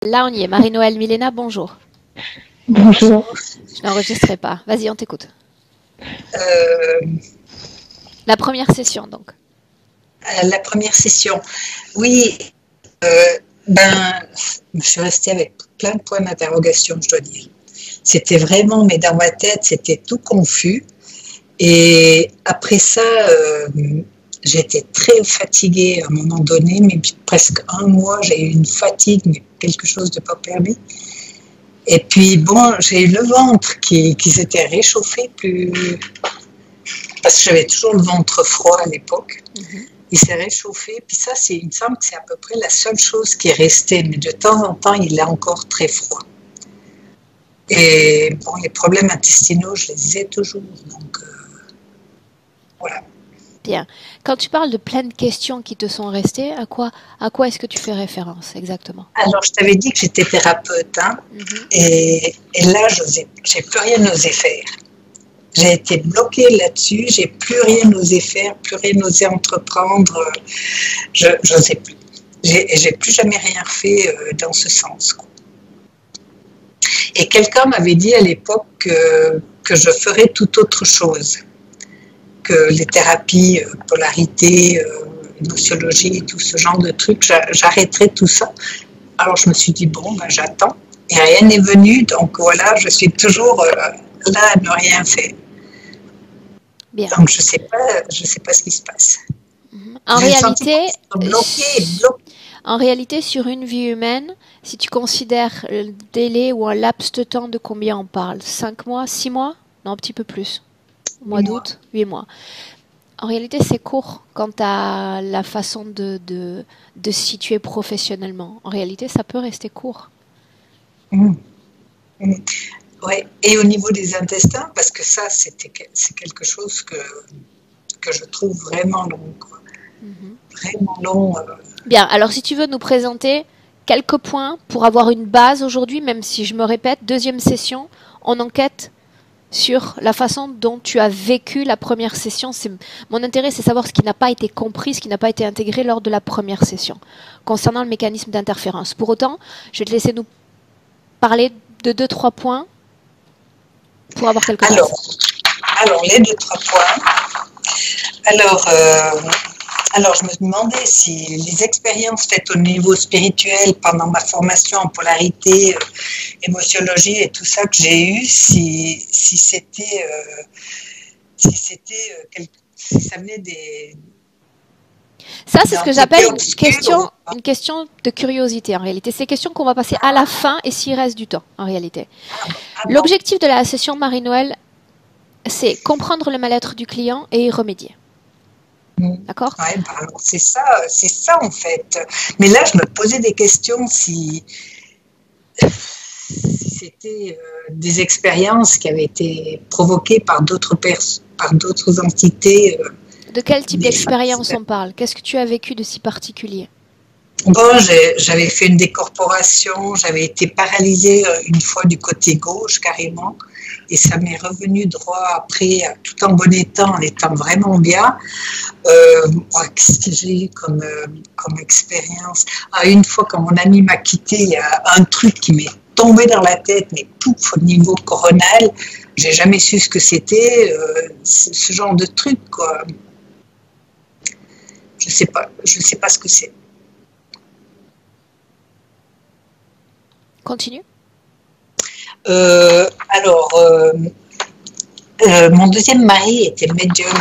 Là, on y est. Marie-Noëlle Milena, bonjour. Bonjour. Je n'enregistrerai pas. Vas-y, on t'écoute. Euh, La première session, donc. la première session, oui, euh, ben, je suis restée avec plein de points d'interrogation, je dois dire. C'était vraiment, mais dans ma tête, c'était tout confus. Et après ça, j'étais très fatiguée à un moment donné, mais presque un mois, j'ai eu une fatigue, mais quelque chose de pas permis. Et puis, bon, j'ai eu le ventre qui s'était réchauffé plus, parce que j'avais toujours le ventre froid à l'époque. Il s'est réchauffé, puis ça, il me semble que c'est à peu près la seule chose qui est restée, mais de temps en temps, il est encore très froid. Et bon, les problèmes intestinaux, je les ai toujours, donc voilà. Bien. Quand tu parles de plein de questions qui te sont restées, à quoi est-ce que tu fais référence exactement? Alors, je t'avais dit que j'étais thérapeute, hein, et là, j'ai plus rien osé faire. J'ai été bloquée là-dessus, j'ai plus rien osé faire, plus rien osé entreprendre, je n'osais plus. J'ai plus jamais rien fait dans ce sens, quoi. Et quelqu'un m'avait dit à l'époque que je ferais tout autre chose, que les thérapies, polarité, émotiologie, tout ce genre de trucs, j'arrêterais tout ça. Alors je me suis dit, bon, ben, j'attends, et rien n'est venu, donc voilà, je suis toujours là à ne rien faire. Bien. Donc je sais pas ce qui se passe. En réalité, bloqué. En réalité, sur une vie humaine, si tu considères le délai ou un laps de temps de combien on parle, 5 mois, 6 mois? Non, un petit peu plus. Mois d'août, 8 mois. En réalité, c'est court quant à la façon de se situer professionnellement. En réalité, ça peut rester court. Ouais. Et au niveau des intestins, parce que ça, c'est quelque chose que je trouve vraiment long, quoi. Vraiment long. Bien, alors si tu veux nous présenter quelques points pour avoir une base aujourd'hui, même si je me répète, deuxième session, on enquête sur la façon dont tu as vécu la première session. Mon intérêt, c'est savoir ce qui n'a pas été compris, ce qui n'a pas été intégré lors de la première session, concernant le mécanisme d'interférence. Pour autant, je vais te laisser nous parler de 2-3 points pour avoir quelques bases. Alors, les 2-3 points. Alors, je me demandais si les expériences faites au niveau spirituel pendant ma formation en polarité, émotiologie et tout ça que j'ai eu, si ça venait des... Ça, c'est ce que j'appelle une question de curiosité en réalité. C'est des questions qu'on va passer à la fin et s'il reste du temps en réalité. L'objectif de la session Marie-Noëlle, c'est comprendre le mal-être du client et y remédier. D'accord ? Ouais, ben, c'est ça en fait. Mais là, je me posais des questions si c'était des expériences qui avaient été provoquées par d'autres entités. De quel type d'expérience on parle? Qu'est-ce que tu as vécu de si particulier? Bon, j'avais fait une décorporation, j'avais été paralysée une fois du côté gauche carrément, et ça m'est revenu droit après, tout en bon état, en étant vraiment bien. Qu'est-ce que j'ai eu comme expérience? Une fois quand mon ami m'a quitté, il y a un truc qui m'est tombé dans la tête, mais pouf, au niveau coronal, j'ai jamais su ce que c'était, ce genre de truc, quoi. Je sais pas ce que c'est. Continue. Mon deuxième mari était médium.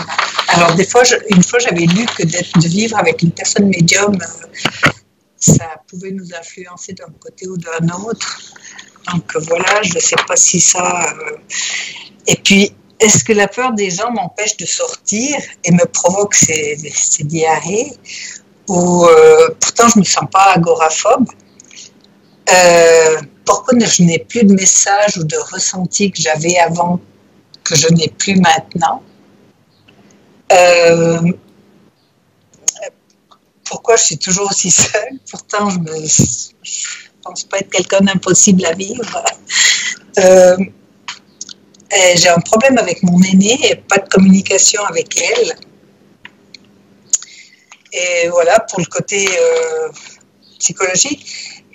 Alors une fois j'avais lu que de vivre avec une personne médium, ça pouvait nous influencer d'un côté ou d'un autre. Donc voilà, je ne sais pas si ça... Et puis, est-ce que la peur des gens m'empêche de sortir et me provoque ces diarrhées? Ou pourtant je ne me sens pas agoraphobe. Pourquoi je n'ai plus de messages ou de ressentis que j'avais avant, que je n'ai plus maintenant? Pourquoi je suis toujours aussi seule? Pourtant, je pense pas être quelqu'un d'impossible à vivre. J'ai un problème avec mon aînée, pas de communication avec elle. Et voilà, pour le côté psychologique.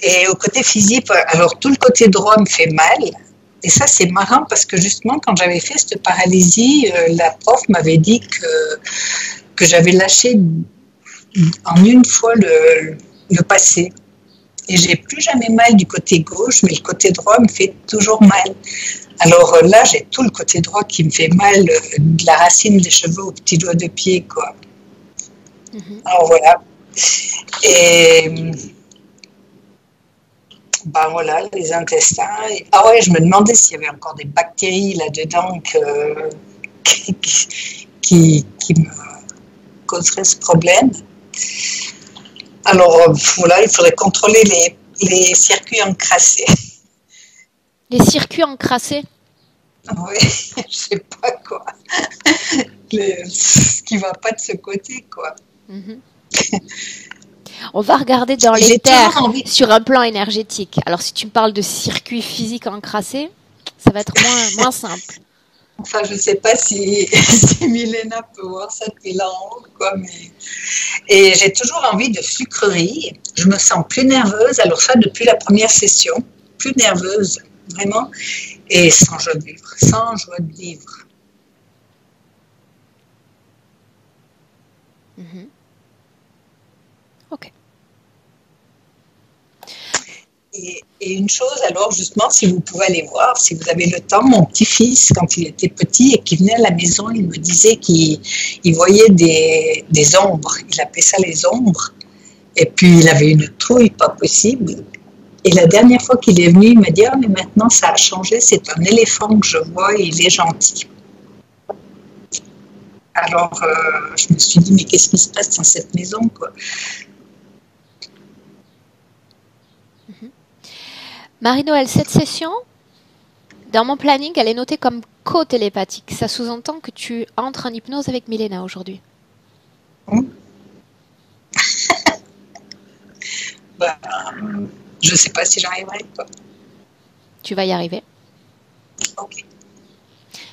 Et au côté physique, alors tout le côté droit me fait mal. Et ça, c'est marrant parce que justement, quand j'avais fait cette paralysie, la prof m'avait dit que j'avais lâché en une fois le passé. Et j'ai plus jamais mal du côté gauche, mais le côté droit me fait toujours mal. Alors là, j'ai tout le côté droit qui me fait mal, de la racine des cheveux au petit doigt de pied, quoi. Alors voilà. Et ben voilà, les intestins. Ah ouais, je me demandais s'il y avait encore des bactéries là-dedans qui me causeraient ce problème. Alors voilà, il faudrait contrôler les circuits encrassés. Les circuits encrassés? Oui, je sais pas quoi. Ce qui va pas de ce côté, quoi. On va regarder dans les J'ai terres toujours envie. sur un plan énergétique. Alors, si tu me parles de circuits physiques encrassés, ça va être moins simple. Enfin, je sais pas si Milena peut voir ça depuis là-haut, quoi, mais... Et j'ai toujours envie de sucreries. Je me sens plus nerveuse. Alors ça, depuis la première session, plus nerveuse, vraiment. Et sans joie de vivre. Sans joie de vivre. Ok. Et une chose, alors justement, si vous pouvez aller voir, si vous avez le temps, mon petit-fils, quand il était petit et qu'il venait à la maison, il me disait qu'il voyait des ombres. Il appelait ça les ombres. Et puis, il avait une trouille pas possible. Et la dernière fois qu'il est venu, il m'a dit « Ah, mais maintenant, ça a changé. C'est un éléphant que je vois et il est gentil. » Alors, je me suis dit « Mais qu'est-ce qui se passe dans cette maison, quoi ?» Marie-Noël, cette session, dans mon planning, elle est notée comme co-télépathique. Ça sous-entend que tu entres en hypnose avec Milena aujourd'hui. Ben, je ne sais pas si j'arriverai, quoi. Tu vas y arriver. Ok.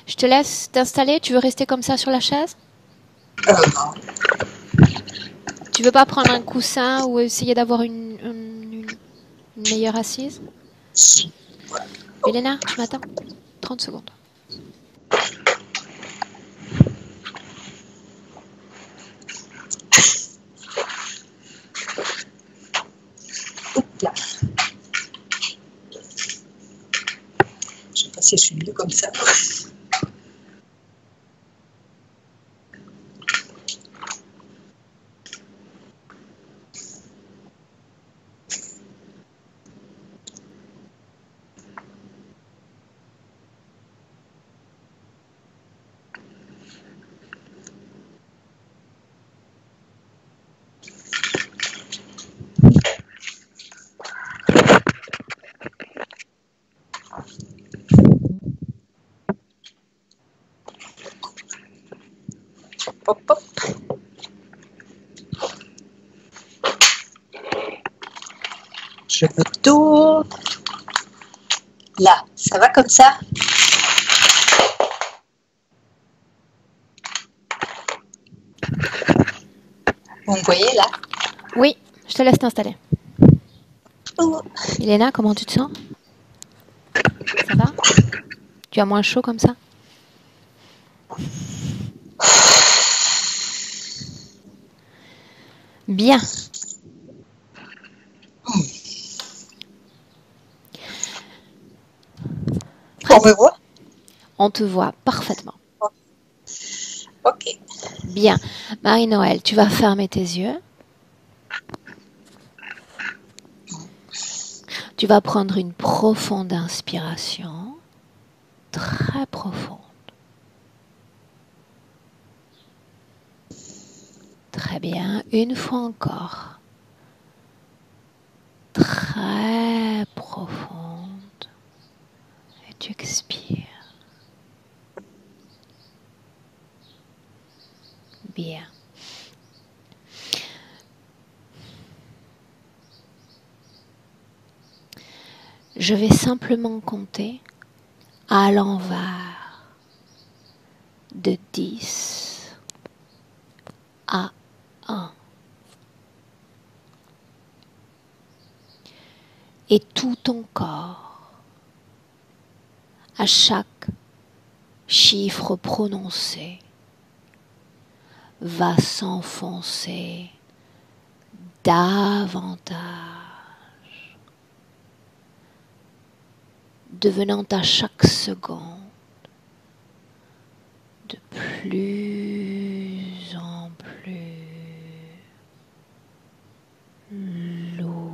Je te laisse t'installer. Tu veux rester comme ça sur la chaise? Non. Tu veux pas prendre un coussin ou essayer d'avoir une meilleure assise? Voilà. Milena, tu m'attends? 30 secondes. Oups là. Je ne sais pas si je suis mieux comme ça. Hop, hop. Je me tourne. Là, ça va comme ça? Vous me voyez là? Oui, je te laisse t'installer. Oh. Milena, comment tu te sens? Ça va? Tu as moins chaud comme ça? Bien. On me voit? On te voit parfaitement. Ok. Bien. Marie-Noël, tu vas fermer tes yeux. Tu vas prendre une profonde inspiration, très profonde. Très bien. Une fois encore. Très profonde. Et tu expires. Bien. Je vais simplement compter à l'envers de 10 à 1. et tout ton corps, à chaque chiffre prononcé, va s'enfoncer davantage, devenant à chaque seconde de plus en plus lourd.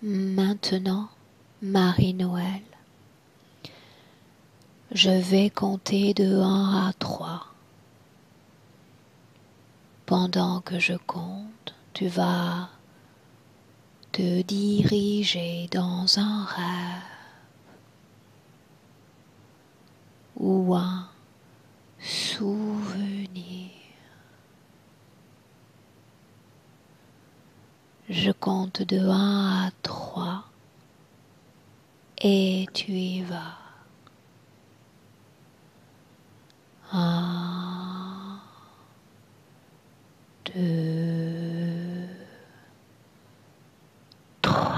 Maintenant, Marie-Noël, je vais compter de 1 à 3. Pendant que je compte, tu vas te diriger dans un rêve ou un souvenir. Je compte de 1 à 3 et tu y vas. 1, 2, 3.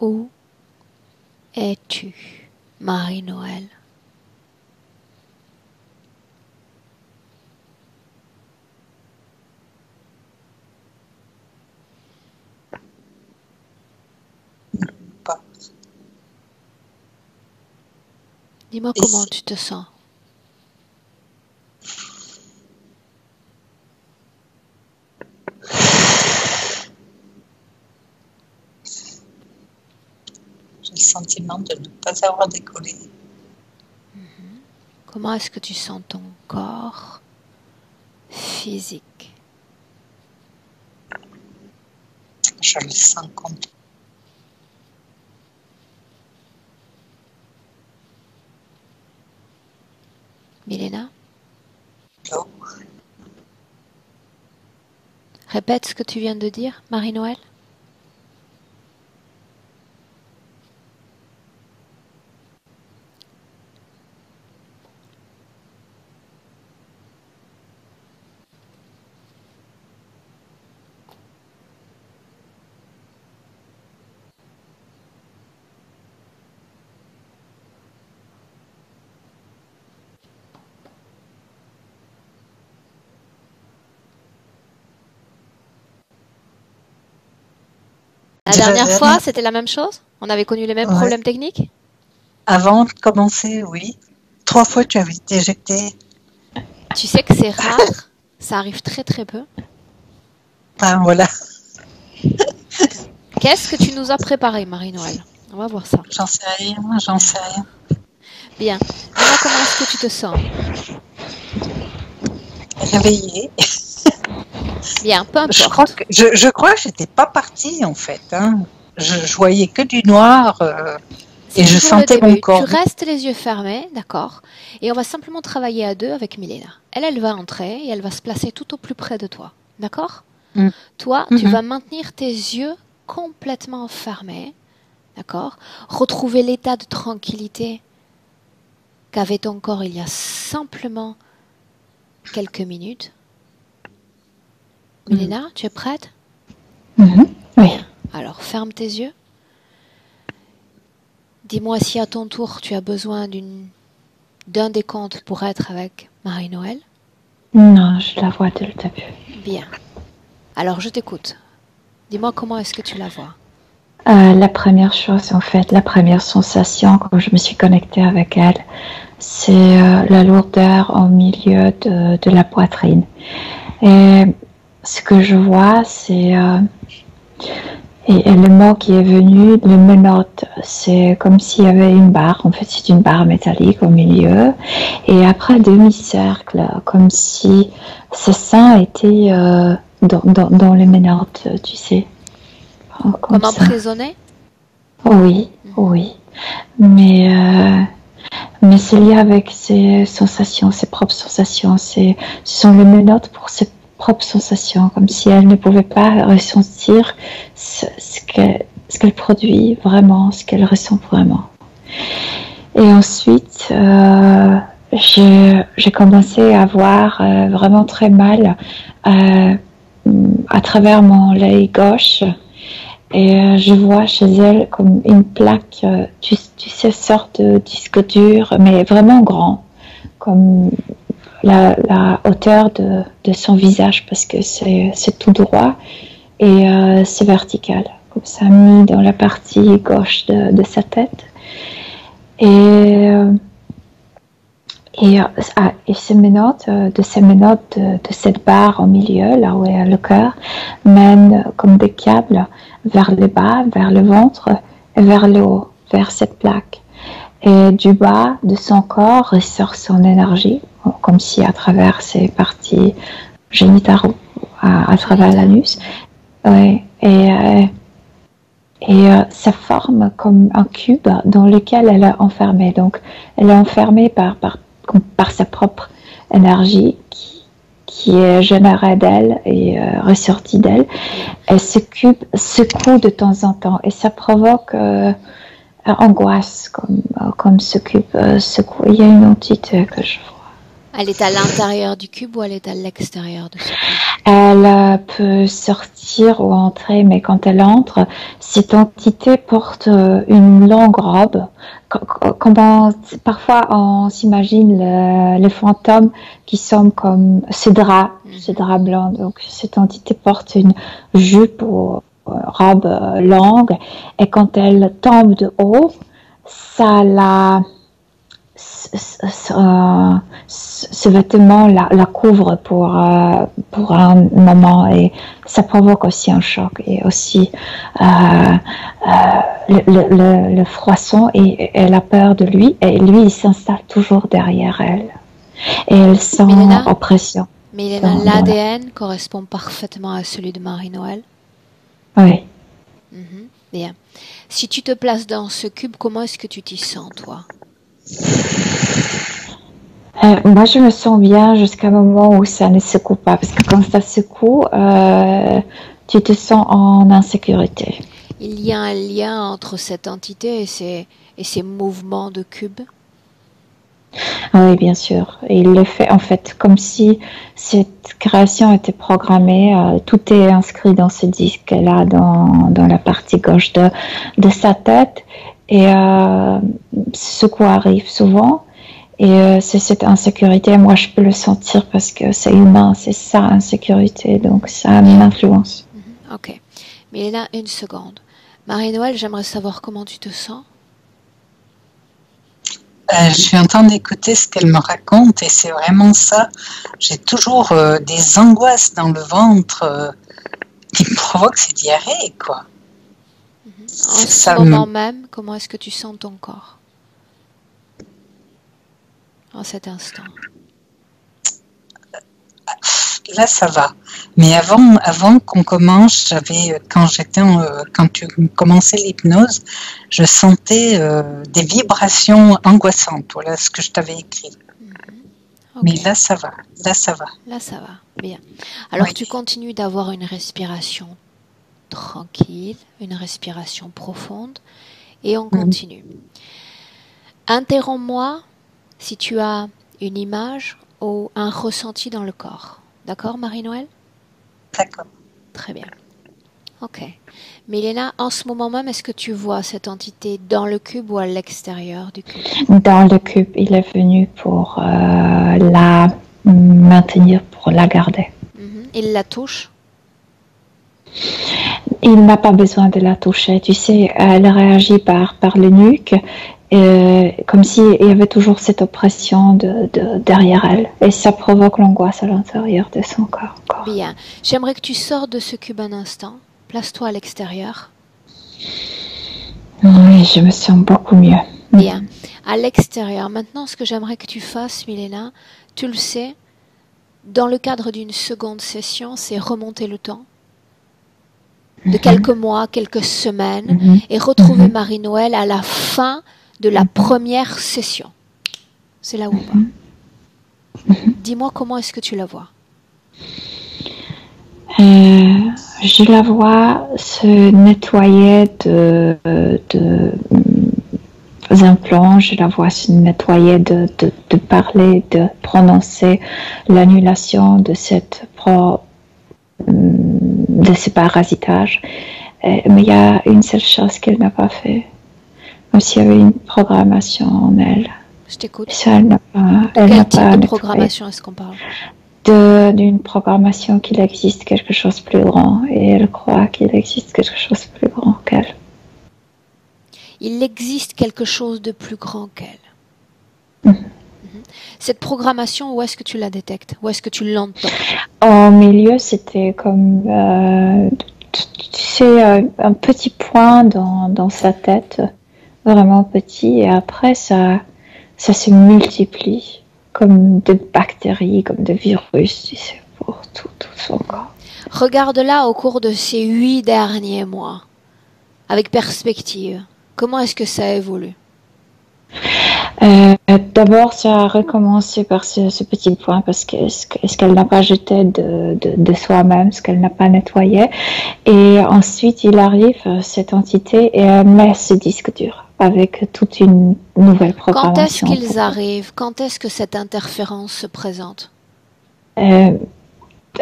Où es-tu, Marie-Noël? Pas. Dis-moi Et comment si- tu te sens. J'ai le sentiment de ne pas avoir décollé. Comment est-ce que tu sens ton corps physique? Je le sens complètement. Milena, répète ce que tu viens de dire, Marie-Noël. La dernière fois, c'était la même chose? On avait connu les mêmes Ouais. problèmes techniques? Avant de commencer, oui. 3 fois, tu avais été éjecté. Tu sais que c'est rare, ça arrive très très peu. Enfin, voilà. Qu'est-ce que tu nous as préparé, Marie-Noël? On va voir ça. J'en sais rien, j'en sais rien. Bien. Dis-moi comment est-ce que tu te sens? Réveillée. Bien, peu importe. Je crois que j'étais pas partie, en fait. Hein. Je voyais que du noir et je toujours le sentais mon début. corps. Tu restes les yeux fermés, d'accord? Et on va simplement travailler à deux avec Milena. Elle va entrer et elle va se placer tout au plus près de toi, d'accord? Toi, tu vas maintenir tes yeux complètement fermés, d'accord? Retrouver l'état de tranquillité qu'avait ton corps il y a simplement quelques minutes. Milena, tu es prête? Oui. Alors, ferme tes yeux. Dis-moi si à ton tour tu as besoin d'un décompte pour être avec Marie-Noël. Non, je la vois dès le début. Bien. Alors, je t'écoute. Dis-moi comment est-ce que tu la vois. La première chose, en fait, la première sensation quand je me suis connectée avec elle, c'est la lourdeur au milieu de la poitrine. Et ce que je vois, c'est... et le mot qui est venu, le menottes, c'est comme s'il y avait une barre. En fait, c'est une barre métallique au milieu. Et après, un demi-cercle, comme si ce sein était dans les menottes, tu sais. Comme emprisonné? Oui, oui. Mais c'est lié avec ses sensations, ses propres sensations. Ce sont les menottes pour ses propres sensations, comme si elle ne pouvait pas ressentir ce qu'elle produit vraiment, ce qu'elle ressent vraiment. Et ensuite, j'ai commencé à voir vraiment très mal à travers mon l'œil gauche. Et je vois chez elle comme une plaque, tu sais, sorte de disque dur, mais vraiment grand, comme la hauteur de son visage, parce que c'est tout droit et c'est vertical, comme ça, mis dans la partie gauche de sa tête. Et ces menottes, de cette barre au milieu, là où est le cœur, mènent comme des câbles vers le bas, vers le ventre et vers le haut, vers cette plaque. Et du bas de son corps ressort son énergie, comme si à travers ses parties génitales, à travers l'anus. Ouais, et ça forme comme un cube dans lequel elle est enfermée. Donc, elle est enfermée par sa propre énergie qui est générée d'elle et ressortie d'elle. Et ce cube secoue de temps en temps et ça provoque angoisse comme ce cube secoue. Il y a une entité que je vois. Elle est à l'intérieur du cube ou elle est à l'extérieur de ce cube? Elle peut sortir ou entrer, mais quand elle entre, cette entité porte une longue robe. Comment, parfois, on s'imagine les fantômes qui sont comme ce drap blanc. Donc, cette entité porte une jupe ou robe longue, et quand elle tombe de haut, ça la ce vêtement la couvre pour un moment, et ça provoque aussi un choc et aussi le froisson, et elle a peur de lui, et lui il s'installe toujours derrière elle et elle sent oppression. Milena, l'ADN correspond parfaitement à celui de Marie-Noël. Oui. Bien. Si tu te places dans ce cube, comment est-ce que tu t'y sens, toi? Moi, je me sens bien jusqu'à un moment où ça ne secoue pas. Parce que quand ça secoue, tu te sens en insécurité. Il y a un lien entre cette entité et ces mouvements de cube? Oui, bien sûr. Et il le fait en fait comme si cette création était programmée. Tout est inscrit dans ce disque-là, dans la partie gauche de sa tête. Et ce qui arrive souvent, et c'est cette insécurité. Moi, je peux le sentir parce que c'est humain, c'est sa insécurité, donc ça m'influence. Ok. Milena, une seconde. Marie-Noël, j'aimerais savoir comment tu te sens. Je suis en train d'écouter ce qu'elle me raconte, et c'est vraiment ça. J'ai toujours des angoisses dans le ventre qui me provoquent ces diarrhées, quoi. En ce moment même, comment est-ce que tu sens ton corps en cet instant? Là, ça va. Mais avant qu'on commence, quand tu commençais l'hypnose, je sentais des vibrations angoissantes. Voilà ce que je t'avais écrit. Okay. Mais là, ça va. Là, ça va. Là, ça va. Bien. Alors, oui. Tu continues d'avoir une respiration tranquille, une respiration profonde, et on continue. Interromps-moi si tu as une image ou un ressenti dans le corps. D'accord, Marie-Noël? D'accord. Très bien. Ok. Milena, en ce moment même, est-ce que tu vois cette entité dans le cube ou à l'extérieur du cube? Dans le cube. Il est venu pour la maintenir, pour la garder. Il la touche? Il n'a pas besoin de la toucher. Tu sais, elle réagit par le nuque. Comme s'il y avait toujours cette oppression derrière elle, et ça provoque l'angoisse à l'intérieur de son corps. Bien, j'aimerais que tu sors de ce cube un instant, place-toi à l'extérieur. Oui, je me sens beaucoup mieux. Bien, à l'extérieur, maintenant ce que j'aimerais que tu fasses, Milena, tu le sais, dans le cadre d'une seconde session, c'est remonter le temps de quelques mois, quelques semaines, et retrouver Marie-Noël à la fin de la première session. C'est là où pas. Dis-moi comment est-ce que tu la vois? Je la vois se nettoyer implants, je la vois se nettoyer de parler, de prononcer l'annulation de ce parasitage. Mais il y a une seule chose qu'elle n'a pas fait. Comme s'il y avait une programmation en elle. Je t'écoute. Ça, elle n'a pas. Quel type de programmation est-ce qu'on parle? D'une programmation qu'il existe quelque chose de plus grand, et elle croit qu'il existe quelque chose de plus grand qu'elle. Il existe quelque chose de plus grand qu'elle. Cette programmation, où est-ce que tu la détectes? Où est-ce que tu l'entends? Au milieu, c'était comme tu sais, un petit point dans sa tête. Vraiment petit, et après ça se multiplie comme de bactéries, comme de virus, tu sais, pour tout son corps. Regarde-la au cours de ces 8 derniers mois, avec perspective. Comment est-ce que ça évolue? D'abord, ça a recommencé par ce petit point, parce que ce qu'elle n'a pas jeté de soi-même, ce qu'elle n'a pas nettoyé. Et ensuite, il arrive, cette entité, et elle met ce disque dur avec toute une nouvelle programmation. Quand est-ce qu'ils arrivent? Quand est-ce que cette interférence se présente?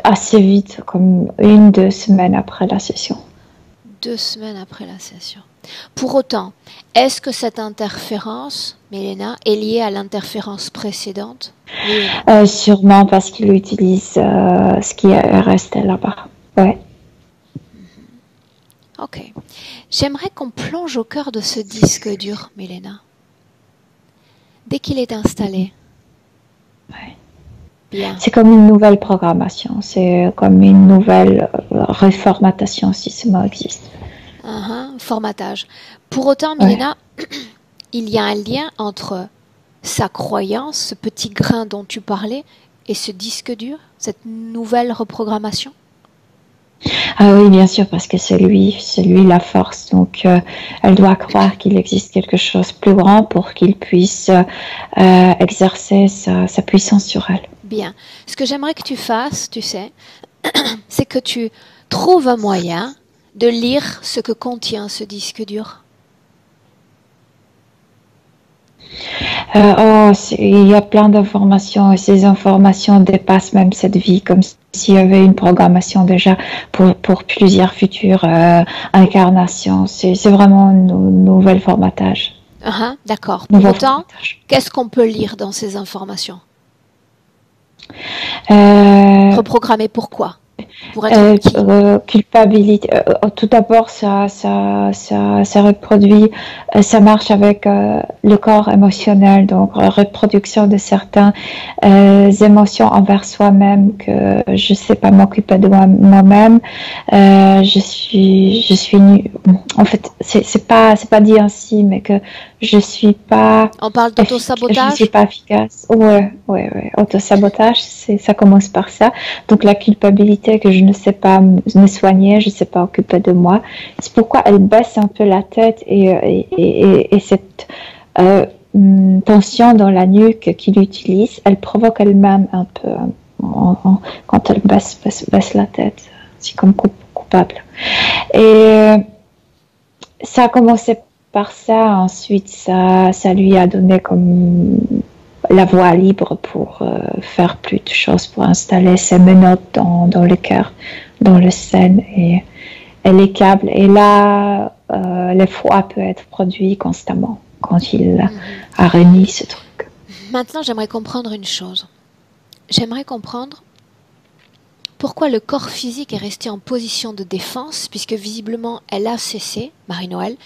assez vite, comme 1-2 semaines après la session. 2 semaines après la session. Pour autant, est-ce que cette interférence, Milena, est liée à l'interférence précédente? Oui ou non? Sûrement parce qu'il utilise ce qui est resté là-bas. Ouais. Ok. J'aimerais qu'on plonge au cœur de ce disque dur, Milena. Dès qu'il est installé. Ouais. Bien. C'est comme une nouvelle programmation, c'est comme une nouvelle reformatation si ce mot existe. Formatage. Pour autant, Milena, il y a un lien entre sa croyance, ce petit grain dont tu parlais, et ce disque dur, cette nouvelle reprogrammation? Ah oui, bien sûr, parce que c'est lui la force. Donc, elle doit croire qu'il existe quelque chose de plus grand pour qu'il puisse exercer sa puissance sur elle. Bien. Ce que j'aimerais que tu fasses, tu sais, c'est que tu trouves un moyen de lire ce que contient ce disque dur. Il y a plein d'informations et ces informations dépassent même cette vie, comme s'il y avait une programmation déjà pour plusieurs futures incarnations. C'est vraiment un nouvel formatage. D'accord. Pour autant, qu'est-ce qu'on peut lire dans ces informations? Reprogrammer pourquoi? Pour être qui? Culpabilité. Tout d'abord, ça reproduit, ça marche avec le corps émotionnel, donc reproduction de certaines émotions envers soi-même, que je sais pas m'occuper de moi-même. Je suis en fait, c'est pas dit ainsi, mais que je suis pas. On parle d'auto-sabotage? Je suis pas efficace. Ouais. Auto-sabotage, ça commence par ça. Donc la culpabilité que je ne sais pas me soigner, je ne sais pas occuper de moi. C'est pourquoi elle baisse un peu la tête et cette tension dans la nuque qu'il utilise, elle provoque elle-même un peu quand elle baisse la tête. C'est comme coupable. Et ça a commencé par ça, ensuite ça lui a donné comme la voie libre pour faire plus de choses, pour installer ses menottes dans le cœur, dans le sein et les câbles. Et là, le froid peut être produit constamment quand il a remis ce truc. Maintenant, j'aimerais comprendre une chose. J'aimerais comprendre pourquoi le corps physique est resté en position de défense, puisque visiblement elle a cessé, Marie-Noël,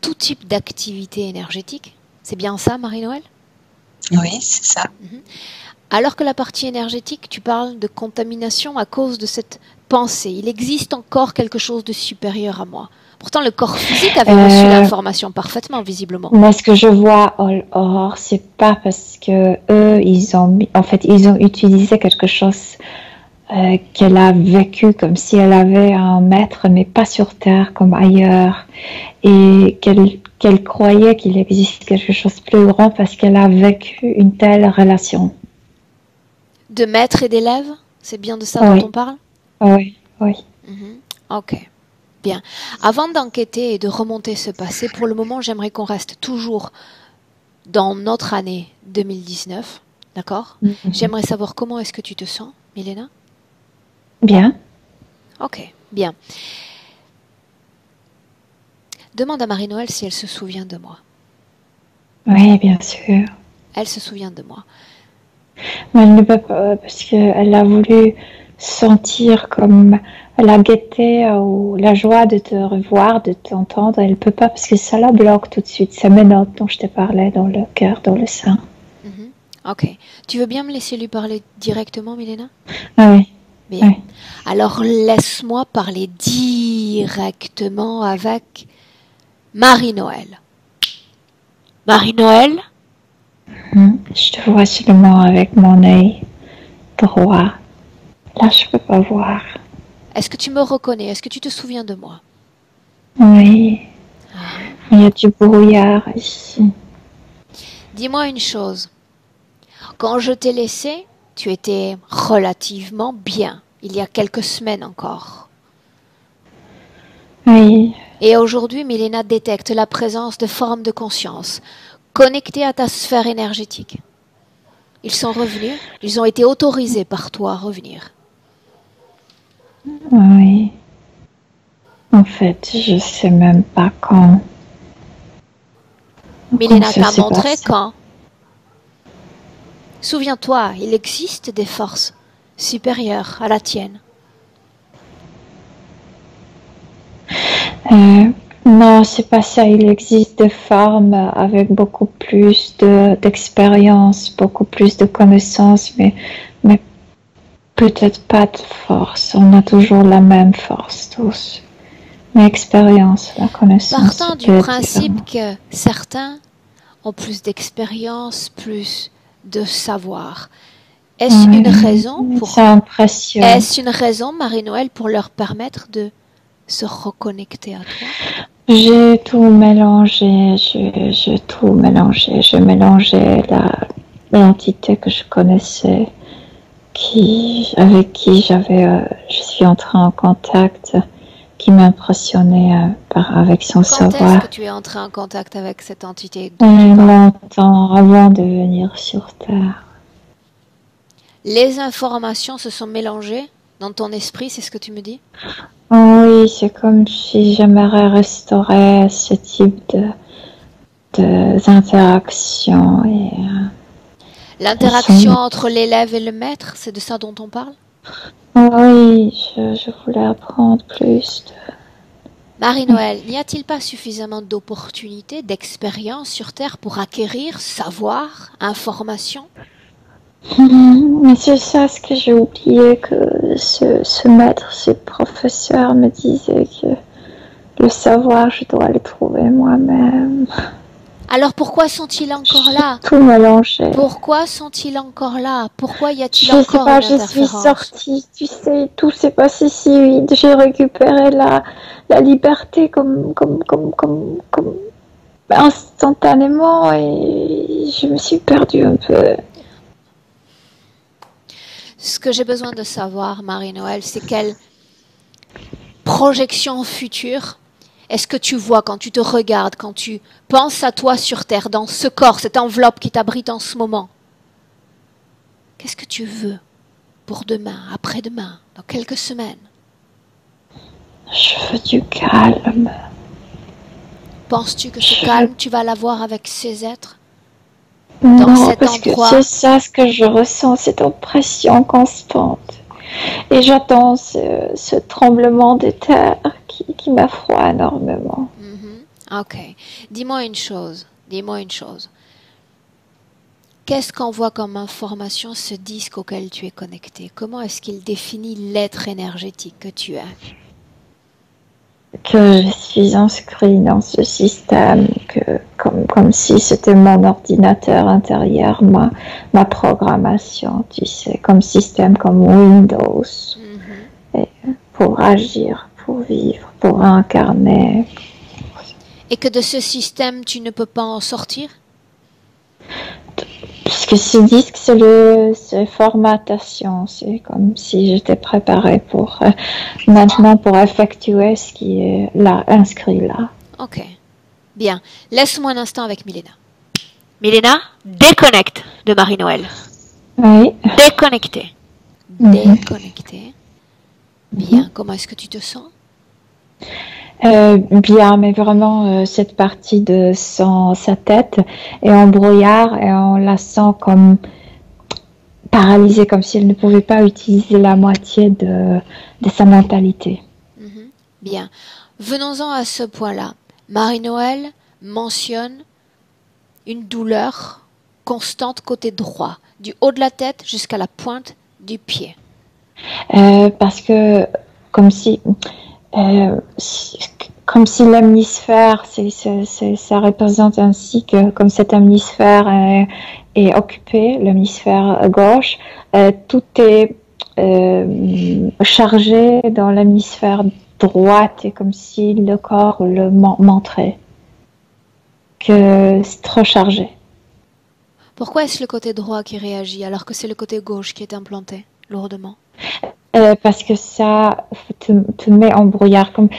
tout type d'activité énergétique. C'est bien ça, Marie-Noël? Oui, c'est ça. Alors que la partie énergétique, tu parles de contamination à cause de cette pensée. Il existe encore quelque chose de supérieur à moi. Pourtant, le corps physique avait reçu l'information parfaitement, visiblement. Mais ce que je vois, Aurore, c'est pas parce que eux, ils ont utilisé quelque chose qu'elle a vécu comme si elle avait un maître, mais pas sur Terre, comme ailleurs, et qu'elle croyait qu'il existe quelque chose de plus grand parce qu'elle a vécu une telle relation. De maître et d'élève? C'est bien de ça dont on parle? Oui. Ok, bien. Avant d'enquêter et de remonter ce passé, pour le moment, j'aimerais qu'on reste toujours dans notre année 2019, d'accord? J'aimerais savoir comment est-ce que tu te sens, Milena? Bien. Ok, bien. Demande à Marie-Noël si elle se souvient de moi. Oui, bien sûr. Elle se souvient de moi. Mais elle ne peut pas, parce qu'elle a voulu sentir comme la gaieté ou la joie de te revoir, de t'entendre. Elle ne peut pas parce que ça la bloque tout de suite. Ces menottes dont je te parlais dans le cœur, dans le sein. Ok. Tu veux bien me laisser lui parler directement, Milena? Oui. Bien. Oui. Alors laisse-moi parler directement avec Marie-Noël. Marie-Noël? Je te vois seulement avec mon œil droit. Là, je peux pas voir. Est-ce que tu me reconnais? Est-ce que tu te souviens de moi? Oui. Il y a du brouillard ici. Dis-moi une chose. Quand je t'ai laissé, tu étais relativement bien. Il y a quelques semaines encore. Oui. Et aujourd'hui, Milena détecte la présence de formes de conscience connectées à ta sphère énergétique. Ils sont revenus, ils ont été autorisés par toi à revenir. Oui. En fait, je sais même pas quand. Milena t'a montré quand. Souviens-toi, il existe des forces supérieures à la tienne. Non, c'est pas ça. Il existe des formes avec beaucoup plus d'expérience, beaucoup plus de connaissances, mais peut-être pas de force. On a toujours la même force tous. Mais l'expérience, la connaissance. Partant du principe que certains ont plus d'expérience, plus de savoir. Est-ce une raison Est-ce une raison, Marie-Noël, pour leur permettre de se reconnecter à toi? J'ai tout mélangé, j'ai tout mélangé. J'ai mélangé l'entité que je connaissais, avec qui je suis entrée en contact, qui m'impressionnait avec son savoir. Quand est-ce que tu es entrée en contact avec cette entité? Longtemps avant de venir sur Terre. Les informations se sont mélangées dans ton esprit, c'est ce que tu me dis? Oui, c'est comme si j'aimerais restaurer ce type d'interactions. L'interaction entre l'élève et le maître, c'est de ça dont on parle? Oui, je voulais apprendre plus. Marie-Noël, n'y a-t-il pas suffisamment d'opportunités, d'expériences sur Terre pour acquérir savoir, information? Mais c'est ça ce que j'ai oublié, que ce maître, ce professeur me disait que le savoir, je dois le trouver moi-même. Alors pourquoi sont-ils encore là? Tout mélangé. Pourquoi sont-ils encore là? Pourquoi y a-t-il encore une interférence? Je suis sortie, tu sais, tout s'est passé si vite. J'ai récupéré la liberté comme instantanément, et je me suis perdue un peu. Ce que j'ai besoin de savoir, Marie-Noël, c'est quelle projection future est-ce que tu vois quand tu te regardes, quand tu penses à toi sur Terre, dans ce corps, cette enveloppe qui t'abrite en ce moment? Qu'est-ce que tu veux pour demain, après-demain, dans quelques semaines? Je veux du calme. Penses-tu que ce calme, tu vas l'avoir avec ces êtres? Non, parce que c'est ça ce que je ressens, cette oppression constante. Et j'attends ce tremblement de terre qui m'effraie énormément. Ok. Dis-moi une chose. Qu'est-ce qu'envoie comme information ce disque auquel tu es connecté? Comment est-ce qu'il définit l'être énergétique que tu es? Que je suis inscrit dans ce système, comme si c'était mon ordinateur intérieur, ma programmation, tu sais, comme système, comme Windows, et pour agir, pour vivre, pour incarner. Et que de ce système, tu ne peux pas en sortir? Parce que ce disque, c'est formatation, c'est comme si j'étais préparée pour maintenant pour effectuer ce qui est là, inscrit là. Ok, bien. Laisse-moi un instant avec Milena. Milena, déconnecte de Marie-Noël. Oui. Déconnectée. Déconnectée. Bien, comment est-ce que tu te sens? Bien, mais vraiment cette partie de sa tête est en brouillard et on la sent comme paralysée, comme si elle ne pouvait pas utiliser la moitié de sa mentalité. Bien, venons-en à ce point-là. Marie-Noël mentionne une douleur constante côté droit, du haut de la tête jusqu'à la pointe du pied. Parce que comme si l'hémisphère, ça représente ainsi que comme cet hémisphère est occupé, l'hémisphère gauche, tout est chargé dans l'hémisphère droit, et comme si le corps le montrait que c'est trop chargé. Pourquoi est-ce le côté droit qui réagit alors que c'est le côté gauche qui est implanté lourdement? Parce que ça te met en brouillard. Comme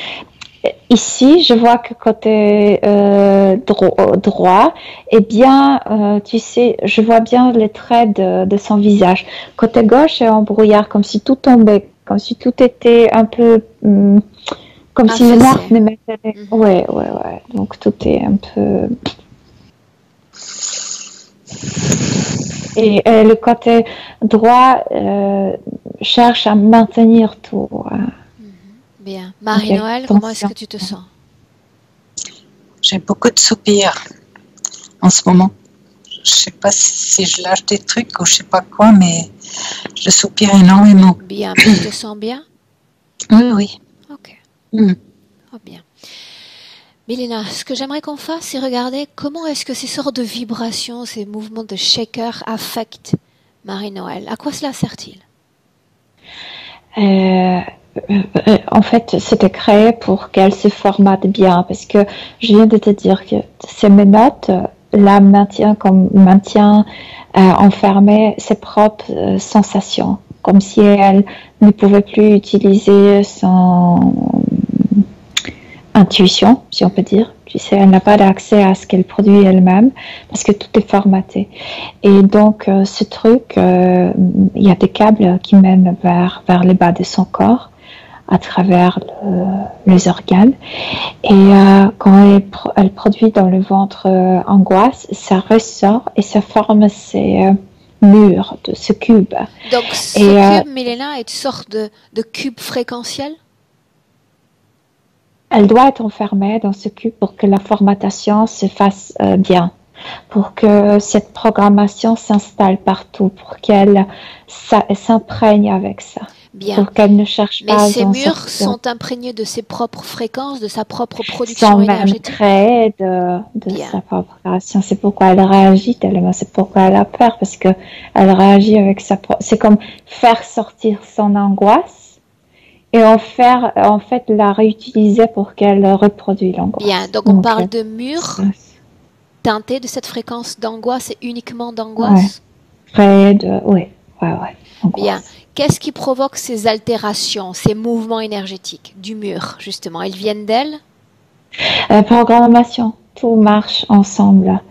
ici, je vois que côté droit, eh bien, tu sais, je vois bien les traits de son visage. Côté gauche est en brouillard, comme si tout tombait, comme si tout était un peu comme si le nerf ne mettait. Ouais. Donc tout est un peu. Et le côté droit cherche à maintenir tout. Bien. Marie-Noël, comment est-ce que tu te sens? J'ai beaucoup de soupirs en ce moment. Je sais pas si je lâche des trucs ou je sais pas quoi, mais je soupire énormément. Bien, mais tu te sens bien? Oui. Ok. Oh, bien. Mélina, ce que j'aimerais qu'on fasse, c'est regarder comment est-ce que ces sortes de vibrations, ces mouvements de shaker affectent Marie-Noël. À quoi cela sert-il? En fait, c'était créé pour qu'elle se formate bien, parce que je viens de te dire que ces menottes la maintient enfermée ses propres sensations, comme si elle ne pouvait plus utiliser son intuition, si on peut dire. Tu sais, elle n'a pas d'accès à ce qu'elle produit elle-même parce que tout est formaté. Et donc, ce truc, il y a des câbles qui mènent vers le bas de son corps à travers les organes. Et quand elle produit dans le ventre angoisse, ça ressort et ça forme ces murs, ce cube. Donc, ce cube, Mélina, est une sorte de cube fréquentiel? Elle doit être enfermée dans ce cube pour que la formatation se fasse bien, pour que cette programmation s'installe partout, pour qu'elle s'imprègne avec ça. Bien. Pour qu'elle ne cherche pas à Mais ces murs sont imprégnés de ses propres fréquences, de sa propre production sans énergétique. Même créer de sa propre création. C'est pourquoi elle réagit tellement, c'est pourquoi elle a peur, parce que elle réagit avec sa propre. C'est comme faire sortir son angoisse et en fait la réutiliser pour qu'elle reproduise l'angoisse. Bien, donc on parle de murs teintés de cette fréquence d'angoisse et uniquement d'angoisse. Oui. Bien. Qu'est-ce qui provoque ces altérations, ces mouvements énergétiques du mur, justement? Ils viennent d'elle? Programmation. Tout marche ensemble.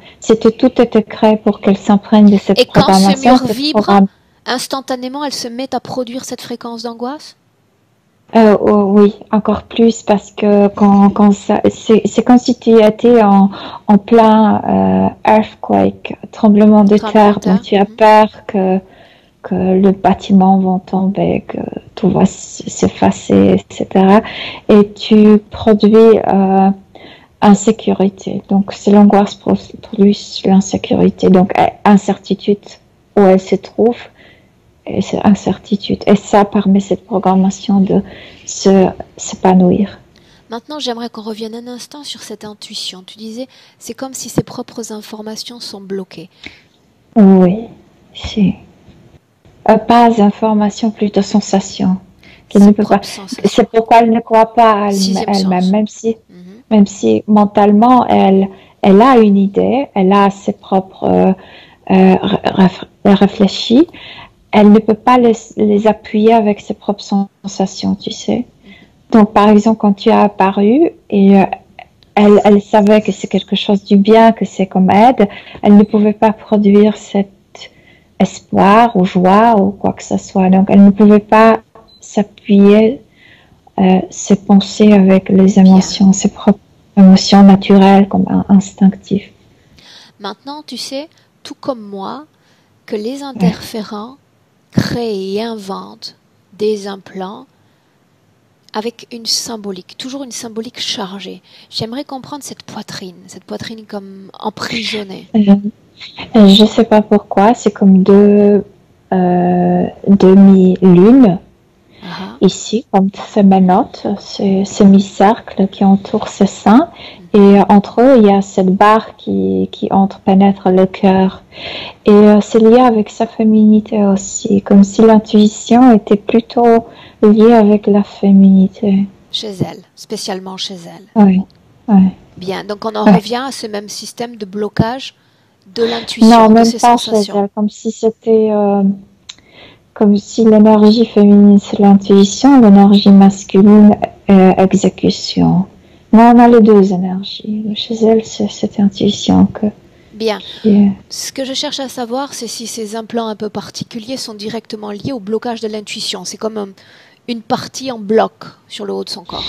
Tout était créé pour qu'elle s'imprègne de cette programmation. Et quand ce mur vibre, instantanément, elle se met à produire cette fréquence d'angoisse? Oui, encore plus, parce que c'est comme si tu étais en plein earthquake, tremblement de terre, donc tu as peur que le bâtiment va tomber, que tout va s'effacer, etc. Et tu produis insécurité. Donc, c'est l'angoisse plus l'insécurité. Donc, incertitude où elle se trouve, et c'est incertitude. Et ça permet cette programmation de s'épanouir. Maintenant, j'aimerais qu'on revienne un instant sur cette intuition. Tu disais, c'est comme si ses propres informations sont bloquées. Oui, si. Pas d'information, plutôt sensation. Ne peut pas. C'est pourquoi elle ne croit pas à elle-même, même si mentalement elle a une idée, elle a ses propres réfléchis, elle ne peut pas les appuyer avec ses propres sensations, tu sais. Donc par exemple, quand tu as apparu et elle savait que c'est quelque chose du bien, que c'est comme aide, elle ne pouvait pas produire cet espoir ou joie ou quoi que ce soit. Donc, elle ne pouvait pas s'appuyer, ses pensées avec les émotions, ses propres émotions naturelles comme instinctives. Maintenant, tu sais, tout comme moi, que les interférents créent et inventent des implants avec une symbolique, toujours une symbolique chargée. J'aimerais comprendre cette poitrine comme emprisonnée. Je ne sais pas pourquoi, c'est comme deux demi-lunes ici, comme ces menottes, ces semi-cercles qui entourent ses seins. Et entre eux, il y a cette barre qui pénètre le cœur. Et c'est lié avec sa féminité aussi, comme si l'intuition était plutôt liée avec la féminité. Chez elle, spécialement chez elle. Oui. Bien, donc on en revient à ce même système de blocage de l'intuition, non, de même ses pas sensations. Chez elle, comme si c'était comme si l'énergie féminine c'est l'intuition, l'énergie masculine exécution. Non, on a les deux énergies. Chez elle, c'est cette intuition que. Bien. Ce que je cherche à savoir, c'est si ces implants un peu particuliers sont directement liés au blocage de l'intuition. C'est comme une partie en bloc sur le haut de son corps.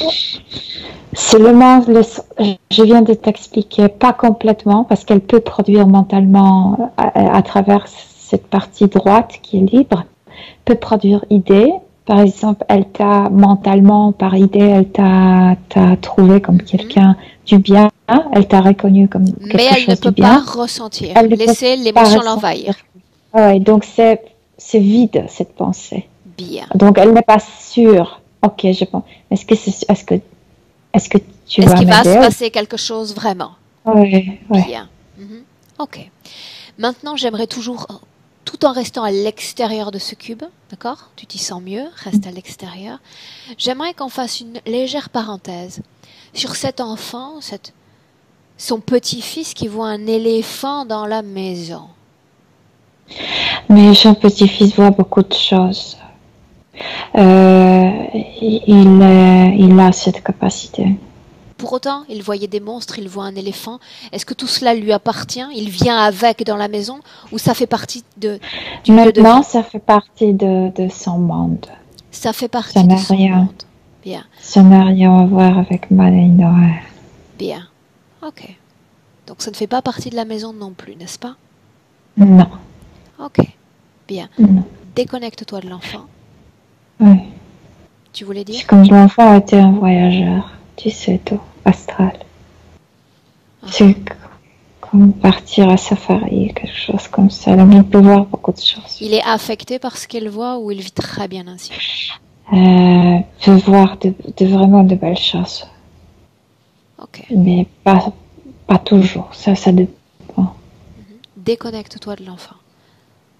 Je viens de t'expliquer, pas complètement, parce qu'elle peut produire mentalement à travers cette partie droite qui est libre, peut produire idée. Par exemple, elle t'a mentalement, par idée, elle t'a trouvé comme quelqu'un du bien, elle t'a reconnu comme quelque chose du bien. Mais elle ne peut pas ressentir, laisser l'émotion l'envahir. Oui, donc c'est vide cette pensée. Bien. Donc elle n'est pas sûre. Ok, je pense. Est-ce que tu vas m'aider? Est-ce qu'il va se passer quelque chose vraiment? Oui, oui. Bien. Ok. Maintenant, j'aimerais toujours, tout en restant à l'extérieur de ce cube, d'accord? Tu t'y sens mieux, reste à l'extérieur. J'aimerais qu'on fasse une légère parenthèse sur cet enfant, son petit-fils qui voit un éléphant dans la maison. Mais son petit-fils voit beaucoup de choses. Il a cette capacité. Pour autant, il voyait des monstres, il voit un éléphant. Est-ce que tout cela lui appartient? Il vient avec dans la maison ou ça fait partie du lieu de vie? Maintenant, ça fait partie de son monde. Ça fait partie de son monde. Bien. Ça n'a rien à voir avec Marie-Noël. Bien. Ok. Donc ça ne fait pas partie de la maison non plus, n'est-ce pas? Non. Ok. Bien. Non. Déconnecte-toi de l'enfant. Oui. Tu voulais dire? Comme l'enfant était un voyageur, tu sais tout, astral. C'est comme partir à safari, quelque chose comme ça. Il peut voir beaucoup de choses. Il est affecté par ce qu'il voit ou il vit très bien ainsi? Peut voir vraiment de belles choses. Ok. Mais pas toujours, ça dépend. Déconnecte-toi de l'enfant.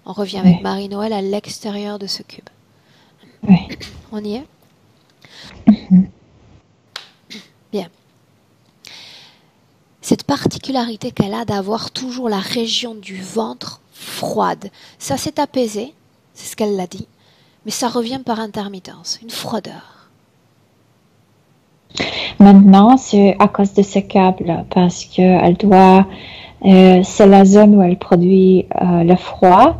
On revient avec Marie-Noël à l'extérieur de ce cube. Oui. On y est? Bien. Cette particularité qu'elle a d'avoir toujours la région du ventre froide, ça s'est apaisé, c'est ce qu'elle l'a dit, mais ça revient par intermittence, une froideur. Maintenant, c'est à cause de ces câbles, parce qu'elle doit... c'est la zone où elle produit le froid,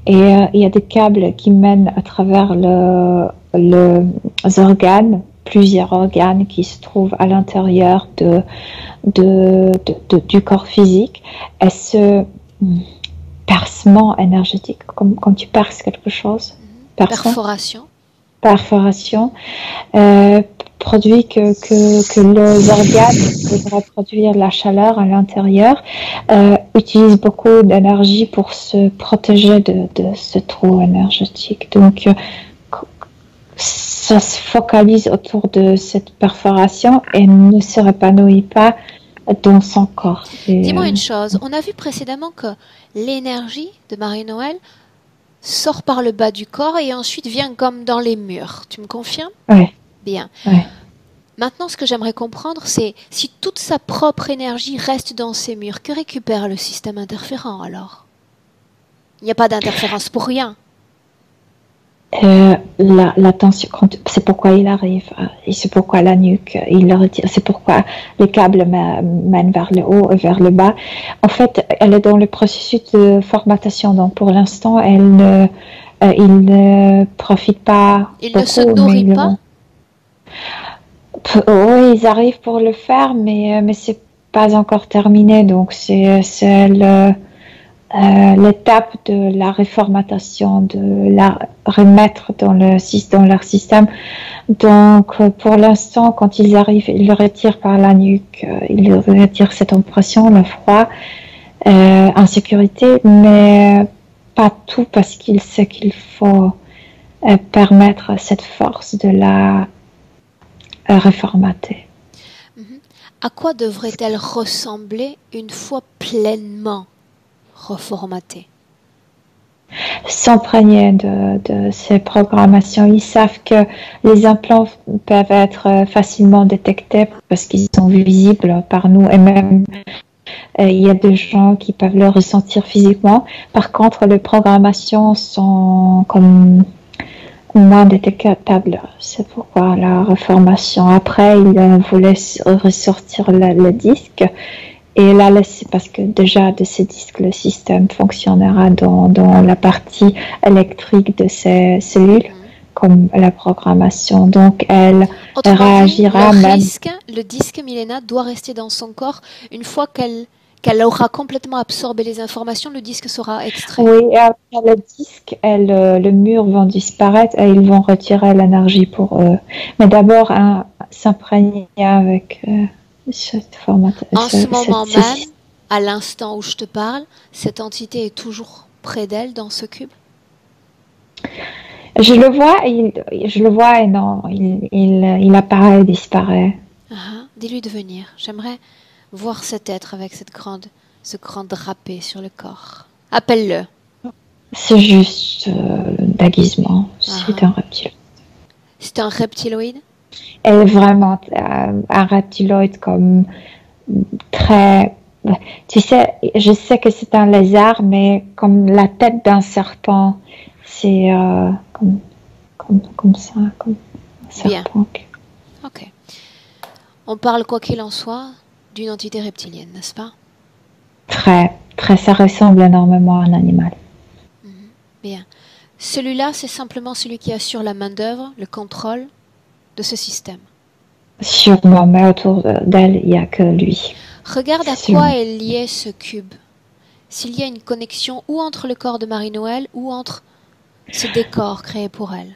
et il y a des câbles qui mènent à travers les organes, plusieurs organes qui se trouvent à l'intérieur du corps physique. Et ce percement énergétique, comme quand tu perces quelque chose, perforation, produit que les organes qui devraient produire la chaleur à l'intérieur utilisent beaucoup d'énergie pour se protéger de ce trou énergétique. Donc, ça se focalise autour de cette perforation et ne se épanouit pas dans son corps. Dis-moi une chose, on a vu précédemment que l'énergie de Marie-Noël sort par le bas du corps et ensuite vient comme dans les murs. Tu me confirmes? Oui. Bien. Ouais. Maintenant, ce que j'aimerais comprendre, c'est si toute sa propre énergie reste dans ces murs, que récupère le système interférent alors? Il n'y a pas d'interférence pour rien. La tension, c'est pourquoi il arrive, et c'est pourquoi la nuque, il le retire, c'est pourquoi les câbles mènent vers le haut et vers le bas. En fait, elle est dans le processus de formatation, donc pour l'instant, il ne profite pas. Il ne se nourrit pas? Oui, ils arrivent pour le faire, mais c'est pas encore terminé, donc c'est l'étape de la reformatation, de la remettre dans leur système. Donc, pour l'instant, quand ils arrivent, ils le retirent par la nuque, ils retirent cette impression, le froid, insécurité, mais pas tout parce qu'il sait qu'il faut permettre à cette force de la reformater. À quoi devrait-elle ressembler une fois pleinement reformatée? S'imprégner de ces programmations. Ils savent que les implants peuvent être facilement détectés parce qu'ils sont visibles par nous et même il y a des gens qui peuvent le ressentir physiquement. Par contre, les programmations sont comme moins détectables. C'est pourquoi la reformation. Après, ils voulaient ressortir le disque. Et là, c'est parce que déjà de ces disques, le système fonctionnera dans la partie électrique de ces cellules comme la programmation. Donc, elle Autrement dit, réagira même. le disque Milena doit rester dans son corps. Une fois qu'elle aura complètement absorbé les informations, le disque sera extrait. Oui, et après le disque, le mur vont disparaître et ils vont retirer l'énergie pour eux. Mais d'abord, s'imprégner avec cette formatation. En ce moment même, à l'instant où je te parle, cette entité est toujours près d'elle dans ce cube? Je le vois et non, il apparaît et disparaît. Dis-lui de venir. J'aimerais voir cet être avec ce grand drapé sur le corps. Appelle-le. C'est juste déguisement. C'est un reptile. C'est un reptiloïde? Elle est vraiment un reptiloïde comme très... Tu sais, je sais que c'est un lézard, mais comme la tête d'un serpent. C'est comme ça, comme un serpent. Ok. On parle, quoi qu'il en soit, d'une entité reptilienne, n'est-ce pas? Très, très, ça ressemble énormément à un animal. Bien. Celui-là, c'est simplement celui qui assure la main-d'œuvre, le contrôle de ce système. Sûrement, mais autour d'elle, il n'y a que lui. Regarde à quoi est lié ce cube. S'il y a une connexion ou entre le corps de Marie-Noël ou entre ce décor créé pour elle.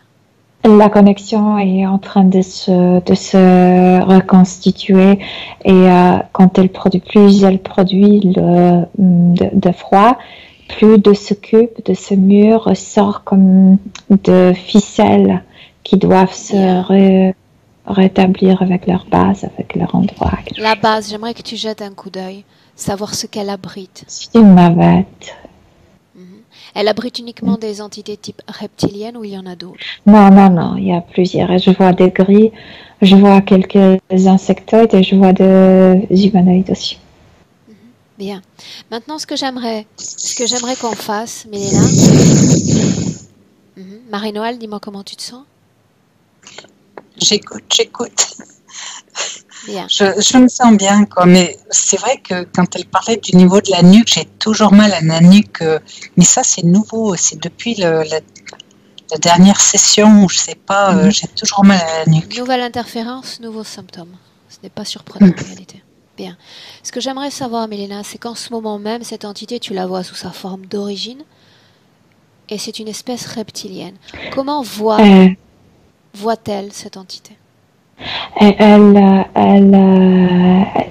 La connexion est en train de se reconstituer et quand elle produit de froid, plus de ce cube, de ce mur sort comme de ficelles qui doivent se rétablir avec leur base, avec leur endroit. La base, j'aimerais que tu jettes un coup d'œil, savoir ce qu'elle abrite. C'est une navette. Elle abrite uniquement des entités type reptiliennes ou il y en a d'autres? Non, il y a plusieurs. Je vois des gris, je vois quelques insectoïdes et je vois des humanoïdes aussi. Bien. Maintenant, ce que j'aimerais qu'on fasse, Milena. Marie-Noël, dis-moi comment tu te sens? J'écoute. Bien. Je me sens bien, quoi. Mais c'est vrai que quand elle parlait du niveau de la nuque, j'ai toujours mal à la nuque. Mais ça, c'est nouveau. C'est depuis la dernière session, je sais pas, j'ai toujours mal à la nuque. Nouvelle interférence, nouveaux symptômes. Ce n'est pas surprenant en réalité. Bien. Ce que j'aimerais savoir, Milena, c'est qu'en ce moment même, cette entité, tu la vois sous sa forme d'origine et c'est une espèce reptilienne. Comment voit-elle cette entité?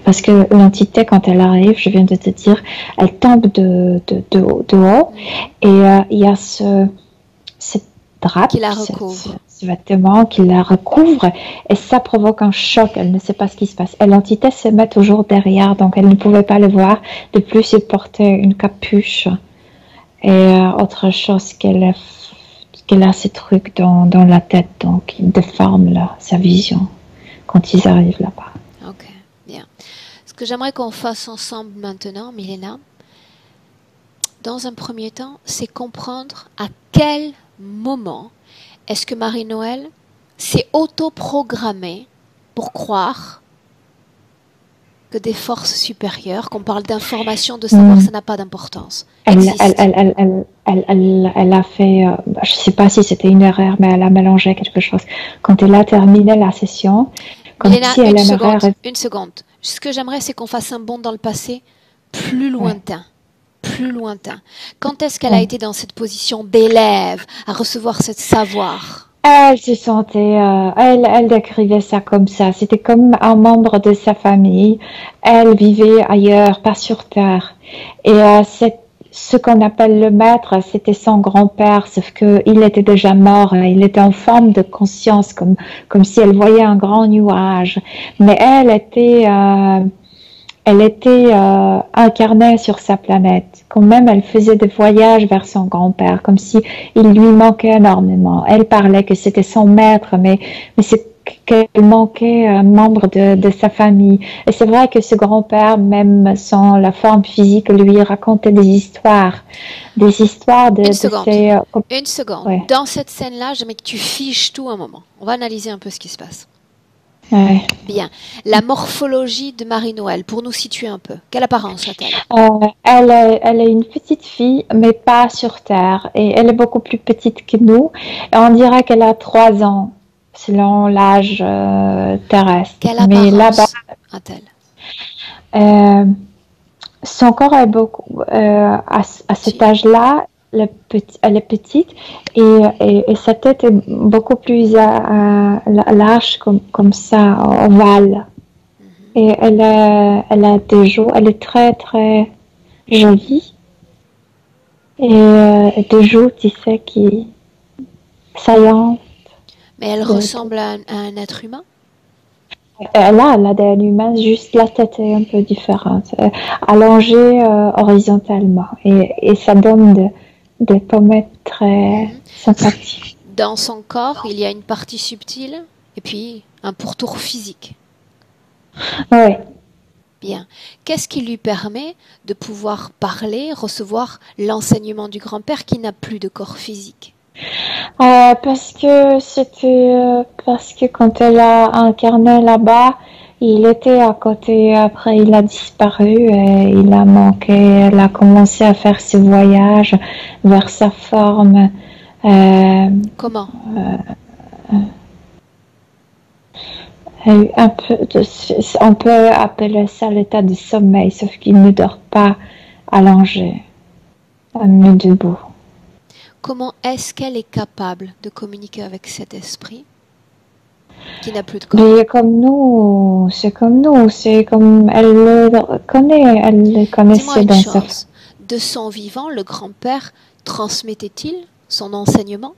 Parce que l'entité, quand elle arrive, je viens de te dire, elle tombe de haut et il y a cette drape qui la recouvre. Ce vêtement qui la recouvre et ça provoque un choc. Elle ne sait pas ce qui se passe. Et l'entité se met toujours derrière, donc elle ne pouvait pas le voir. De plus, il portait une capuche et autre chose qu'elle a ces trucs dans la tête, donc il déforme sa vision quand ils arrivent là-bas. Ok, bien. Ce que j'aimerais qu'on fasse ensemble maintenant, Milena, dans un premier temps, c'est comprendre à quel moment est-ce que Marie-Noël s'est autoprogrammée pour croire que des forces supérieures, qu'on parle d'information, de savoir, ça n'a pas d'importance. Elle a fait, je ne sais pas si c'était une erreur, mais elle a mélangé quelque chose. Quand elle a terminé la session, Milena, une seconde. Ce que j'aimerais, c'est qu'on fasse un bond dans le passé plus lointain. Plus lointain. Quand est-ce qu'elle a été dans cette position d'élève à recevoir ce savoir? Elle se sentait, elle décrivait ça comme ça. C'était comme un membre de sa famille. Elle vivait ailleurs, pas sur Terre. Et ce qu'on appelle le maître, c'était son grand-père, sauf qu'il était déjà mort. Il était en forme de conscience, comme si elle voyait un grand nuage. Mais elle était incarnée sur sa planète. Quand même, elle faisait des voyages vers son grand-père, comme si il lui manquait énormément. Elle parlait que c'était son maître, mais c'est qu'elle manquait un membre de sa famille. Et c'est vrai que ce grand-père, même sans la forme physique, lui racontait des histoires de Une seconde. Ouais. Dans cette scène-là, j'aimerais que tu figes tout un moment. On va analyser un peu ce qui se passe. Ouais. Bien. La morphologie de Marie-Noël, pour nous situer un peu. Quelle apparence a-t-elle? Elle est une petite fille, mais pas sur Terre. Et elle est beaucoup plus petite que nous. Et on dirait qu'elle a 3 ans, selon l'âge terrestre. Quelle Mais là-bas, apparence a-t-elle? euh, son corps est beaucoup, à cet Si. âge-là, elle est petite et sa tête est beaucoup plus large, comme ça, ovale. Et elle a des joues, elle est très très jolie et des joues, tu sais, qui saillantes. Mais elle de- ressemble à un être humain? Elle a l'ADN humain, juste la tête est un peu différente, allongée horizontalement. Et ça donne des pommettes très Mhm. sympathiques. Dans son corps, il y a une partie subtile et puis un pourtour physique. Oui. Bien. Qu'est-ce qui lui permet de pouvoir parler, recevoir l'enseignement du grand-père qui n'a plus de corps physique? Parce que quand elle a incarné là-bas, il était à côté. Après, il a disparu et il a manqué. Elle a commencé à faire ce voyage vers sa forme. Comment? Un peu on peut appeler ça l'état de sommeil, sauf qu'il ne dort pas allongé, mais debout. Comment est-ce qu'elle est capable de communiquer avec cet esprit qui n'a plus de corps? Mais c'est comme elle le Dis-moi connaissait une dans sa. chose. De son vivant, le grand-père transmettait-il son enseignement?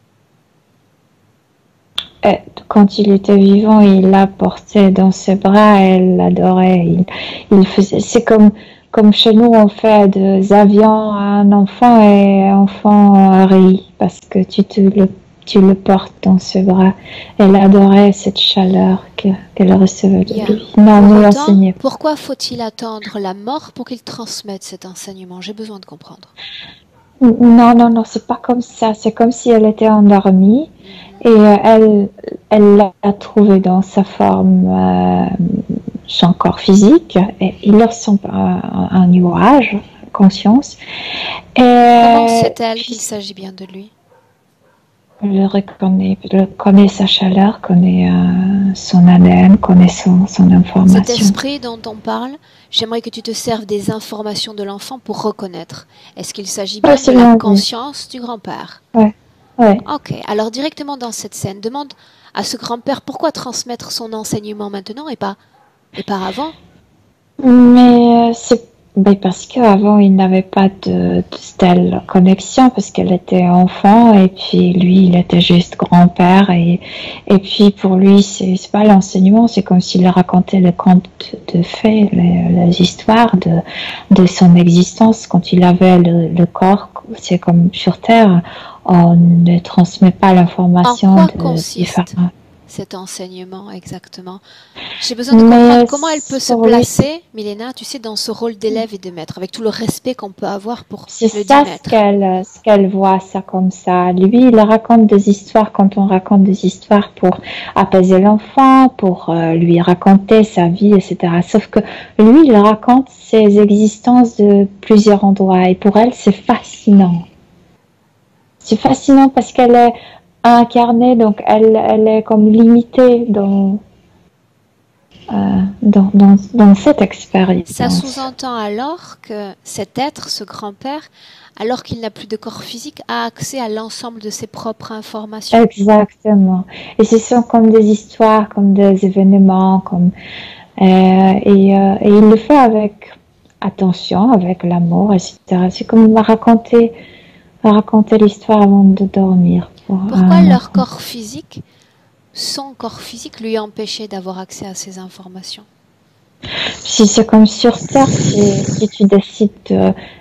Quand il était vivant, il la portait dans ses bras, elle l'adorait. Il faisait, c'est comme chez nous, on fait des avions à un enfant et l'enfant rit parce que tu le portes dans ses bras. Elle adorait cette chaleur qu'elle recevait de Bien. lui. Non, Pour ne autant, l'enseignait pas. pourquoi faut-il attendre la mort pour qu'il transmette cet enseignement? J'ai besoin de comprendre. Non, c'est pas comme ça. C'est comme si elle était endormie et elle l'a trouvé dans sa forme, son corps physique. Et il ressemble à un nuage, conscience. Comment Et sait-elle qu'il puis, s'agit bien de lui? connaît sa chaleur, connaît son ADN, connaît son Cet information. esprit dont on parle, j'aimerais que tu te serves des informations de l'enfant pour reconnaître. Est-ce qu'il s'agit Ouais, bien de c'est la bien vu. conscience du grand-père? Ouais, ouais. Ok, alors directement dans cette scène, demande à ce grand-père pourquoi transmettre son enseignement maintenant et pas avant. Mais parce qu'avant, il n'avait pas de telle connexion parce qu'elle était enfant et puis lui, il était juste grand-père et puis pour lui, c'est pas l'enseignement, c'est comme s'il racontait le conte de fées, les histoires de son existence quand il avait le corps. C'est comme sur Terre, on ne transmet pas En l'information quoi de consiste différents. cet enseignement exactement? J'ai besoin de comprendre Mais comment elle peut se pour lui, placer, Milena, tu sais, dans ce rôle d'élève et de maître, avec tout le respect qu'on peut avoir pour c'est le dit ça maître. ce qu'elle voit, ça comme ça. Lui, il raconte des histoires quand on raconte des histoires pour apaiser l'enfant, pour lui raconter sa vie, etc. Sauf que lui, il raconte ses existences de plusieurs endroits et pour elle, c'est fascinant. C'est fascinant parce qu'elle est incarnée, donc elle est comme limitée dans cette Ça expérience. sous-entend alors que cet être, ce grand-père, alors qu'il n'a plus de corps physique, a accès à l'ensemble de ses propres informations. Exactement. Et ce sont comme des histoires, comme des événements, et il le fait avec attention, avec l'amour, etc. C'est comme raconter l'histoire avant de dormir pour Pourquoi un leur enfant. corps physique, son corps physique, lui empêchait d'avoir accès à ces informations? Si c'est comme sur Terre, si tu décides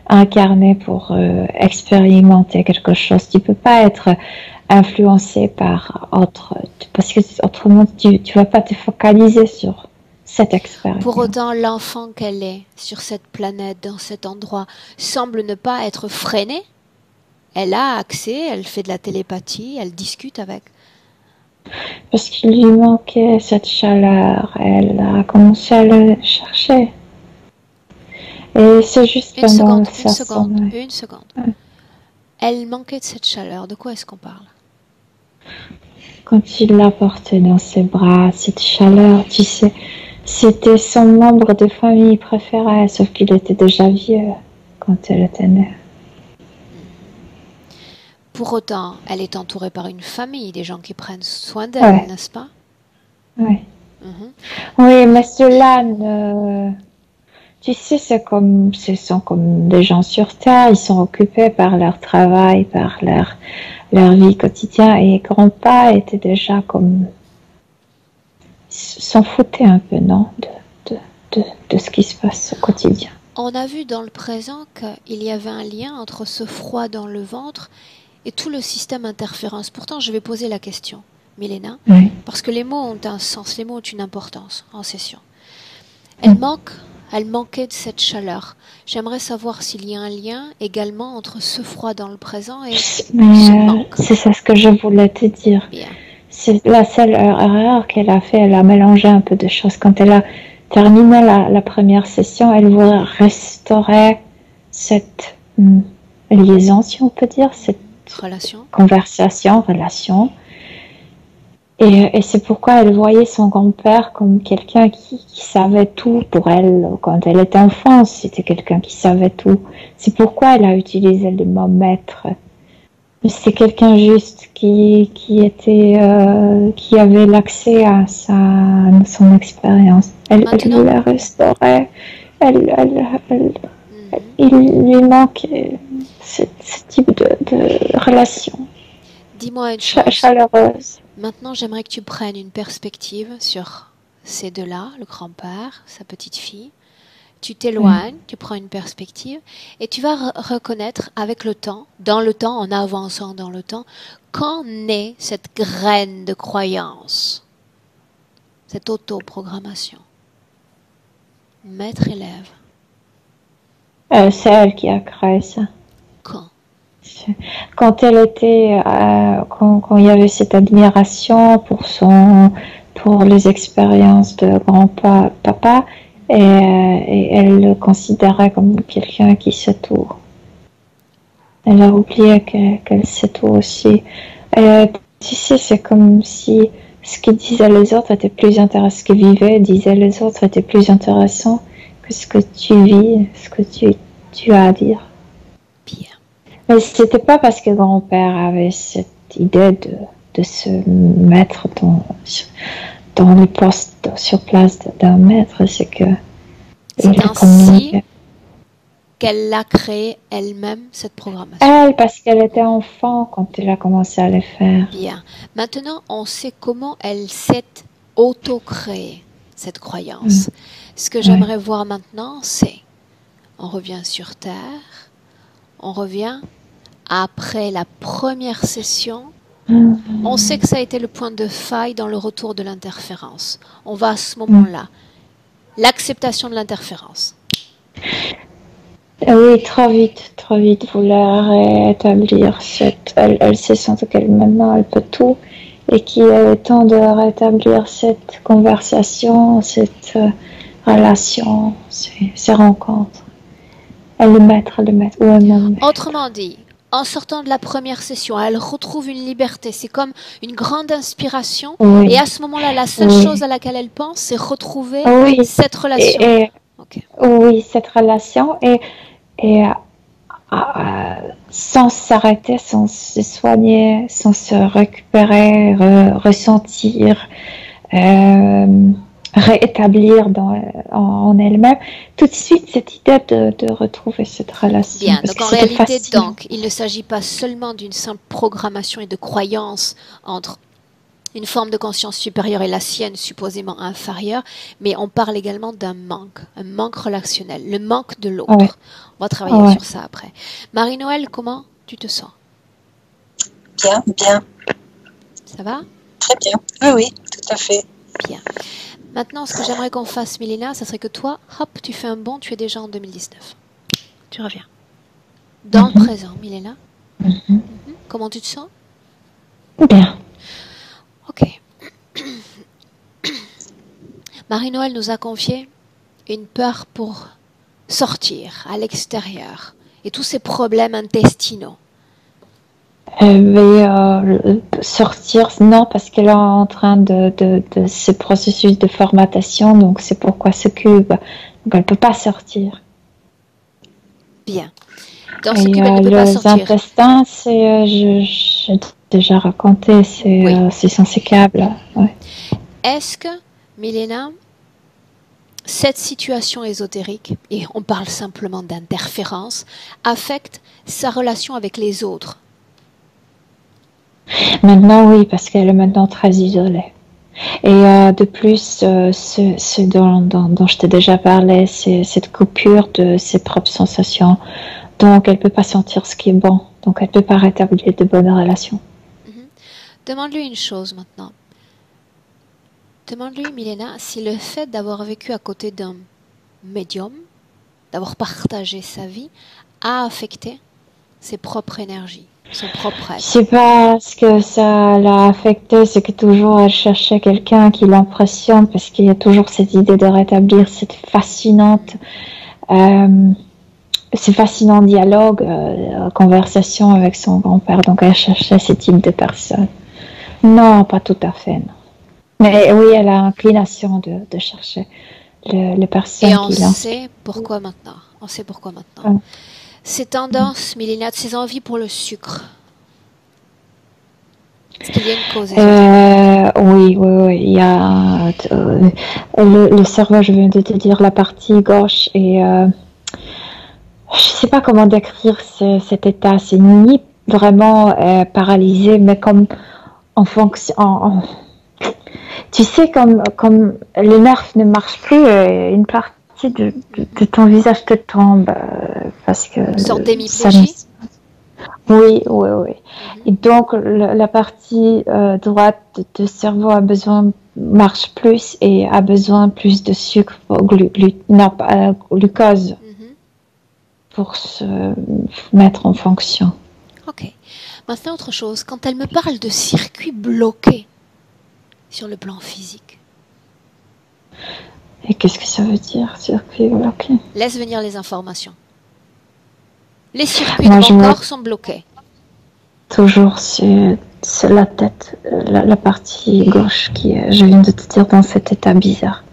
d'incarner pour expérimenter quelque chose, tu peux pas être influencé par autre, parce que autrement tu vas pas te focaliser sur cette expérience. Pour autant, l'enfant qu'elle est sur cette planète, dans cet endroit, semble ne pas être freinée. Elle a accès, elle fait de la télépathie, elle discute avec. Parce qu'il lui manquait cette chaleur. Elle a commencé à le chercher. Et c'est juste pendant sa sommeil. Une seconde. Ouais. Elle manquait de cette chaleur. De quoi est-ce qu'on parle? Quand il l'a portée dans ses bras, cette chaleur, tu sais, c'était son membre de famille préféré, sauf qu'il était déjà vieux quand elle était née. Pour autant, elle est entourée par une famille, des gens qui prennent soin d'elle, n'est-ce pas? Oui. Oui, mais ceux-là, tu sais, ce sont comme des gens sur Terre, ils sont occupés par leur travail, par leur vie quotidienne, et grand-papa était déjà comme... s'en foutait un peu, non, de ce qui se passe au quotidien. On a vu dans le présent qu'il y avait un lien entre ce froid dans le ventre et tout le système interférence. Pourtant, je vais poser la question, Milena, parce que les mots ont un sens, les mots ont une importance en session. Elle manquait de cette chaleur. J'aimerais savoir s'il y a un lien également entre ce froid dans le présent et ce manque. C'est ça ce que je voulais te dire. Bien. C'est la seule erreur qu'elle a fait. Elle a mélangé un peu de choses. Quand elle a terminé la première session, elle voulait restaurer cette liaison, si on peut dire, cette relation. Et c'est pourquoi elle voyait son grand-père comme quelqu'un qui savait tout pour elle. Quand elle était enfant, c'était quelqu'un qui savait tout. C'est pourquoi elle a utilisé le mot maître. C'était quelqu'un juste qui avait l'accès à son expérience. Elle voulait restaurer. Il lui manque ce type de relation. Dis-moi une chose. Chaleureuse. Maintenant, j'aimerais que tu prennes une perspective sur ces deux-là, le grand-père, sa petite-fille. Tu t'éloignes, tu prends une perspective et tu vas reconnaître avec le temps, dans le temps, en avançant dans le temps, quand naît cette graine de croyance, cette autoprogrammation. Maître-élève. C'est elle qui a créé ça. Quand? Quand elle était, quand il y avait cette admiration pour les expériences de grand-papa, et elle le considérait comme quelqu'un qui sait tout. Elle a oublié qu'elle sait tout aussi. Tu sais, c'est comme si ce que disaient les autres était plus intéressant, ce que disaient les autres était plus intéressant que ce que tu vis, ce que tu as à dire. Bien. Mais c'était pas parce que grand-père avait cette idée de se mettre dans le poste sur place d'un maître, c'est que c'est ainsi qu'elle a créé elle-même cette programmation. Elle, parce qu'elle était enfant quand elle a commencé à le faire. Bien. Maintenant, on sait comment elle s'est auto-créée, cette croyance. Ce que j'aimerais voir maintenant, c'est, on revient sur Terre, on revient après la première session. On sait que ça a été le point de faille dans le retour de l'interférence. On va à ce moment-là. L'acceptation de l'interférence. Oui, trop vite vouloir rétablir elle se sent qu'elle maintenant elle peut tout et qu'il est temps de rétablir cette conversation, cette relation, ces rencontres. Elle le mettre ou elle-même. Autrement dit, en sortant de la première session, elle retrouve une liberté. C'est comme une grande inspiration. Et à ce moment-là, la seule chose à laquelle elle pense, c'est retrouver cette relation. Oui, cette relation et sans s'arrêter, sans se soigner, sans se récupérer, ressentir, réétablir en elle-même, tout de suite cette idée de retrouver cette relation. Bien, donc en réalité, il ne s'agit pas seulement d'une simple programmation et de croyance entre une forme de conscience supérieure et la sienne supposément inférieure, mais on parle également d'un manque, un manque relationnel, le manque de l'autre. On va travailler sur ça après. Marie-Noël, comment tu te sens? Bien. Ça va? Très bien. Oui, tout à fait. Bien. Maintenant, ce que j'aimerais qu'on fasse, Milena, ça serait que toi, hop, tu fais un bond, tu es déjà en 2019. Tu reviens. Dans le présent, Milena. Comment tu te sens? Bien. Ok. Marie-Noël nous a confié une peur pour sortir à l'extérieur et tous ces problèmes intestinaux. Sortir, non, parce qu'elle est en train de ce processus de formatation, donc c'est pourquoi elle s'occupe. Donc elle ne peut pas sortir. Bien. Dans ce Et cube, elle ne peut pas les sortir. intestins, j'ai déjà raconté, c'est sensible. Ouais. Est-ce que, Milena, cette situation ésotérique, et on parle simplement d'interférence, affecte sa relation avec les autres? Maintenant, oui, parce qu'elle est maintenant très isolée. Et de plus, ce dont je t'ai déjà parlé, c'est cette coupure de ses propres sensations. Donc, elle ne peut pas sentir ce qui est bon. Donc, elle ne peut pas rétablir de bonnes relations. Demande-lui une chose maintenant. Demande-lui, Milena, si le fait d'avoir vécu à côté d'un médium, d'avoir partagé sa vie, a affecté ses propres énergies, son propre Je être. sais pas ce que ça l'a affecté, c'est que toujours elle cherchait quelqu'un qui l'impressionne parce qu'il y a toujours cette idée de rétablir cette fascinante, ce fascinant dialogue, conversation avec son grand-père. Donc elle cherchait ce type de personne. Non, pas tout à fait. Non. Mais oui, elle a l'inclination de chercher les personnes Et on qui l'inspirent. sait pourquoi maintenant. On sait pourquoi maintenant. Ces tendances, Milena, ces envies pour le sucre. Est-ce qu'il y a une cause ésotérique? Oui. Il y a le cerveau, je viens de te dire, la partie gauche et je sais pas comment décrire cet état. C'est ni vraiment paralysé, mais comme en fonction. Tu sais, comme le nerf ne marche plus, une partie de ton visage te tombe parce que Une sorte ça. d'hémiplégie? Oui. Et donc, la partie droite de cerveau marche plus et a besoin plus de sucre, glucose, pour se mettre en fonction. Ok. Maintenant, autre chose. Quand elle me parle de circuits bloqués sur le plan physique. Et qu'est-ce que ça veut dire, circuit bloqué? Laisse venir les informations. Les circuits de mon corps sont bloqués. Toujours, c'est la tête, la partie gauche je viens de te dire, dans cet état bizarre.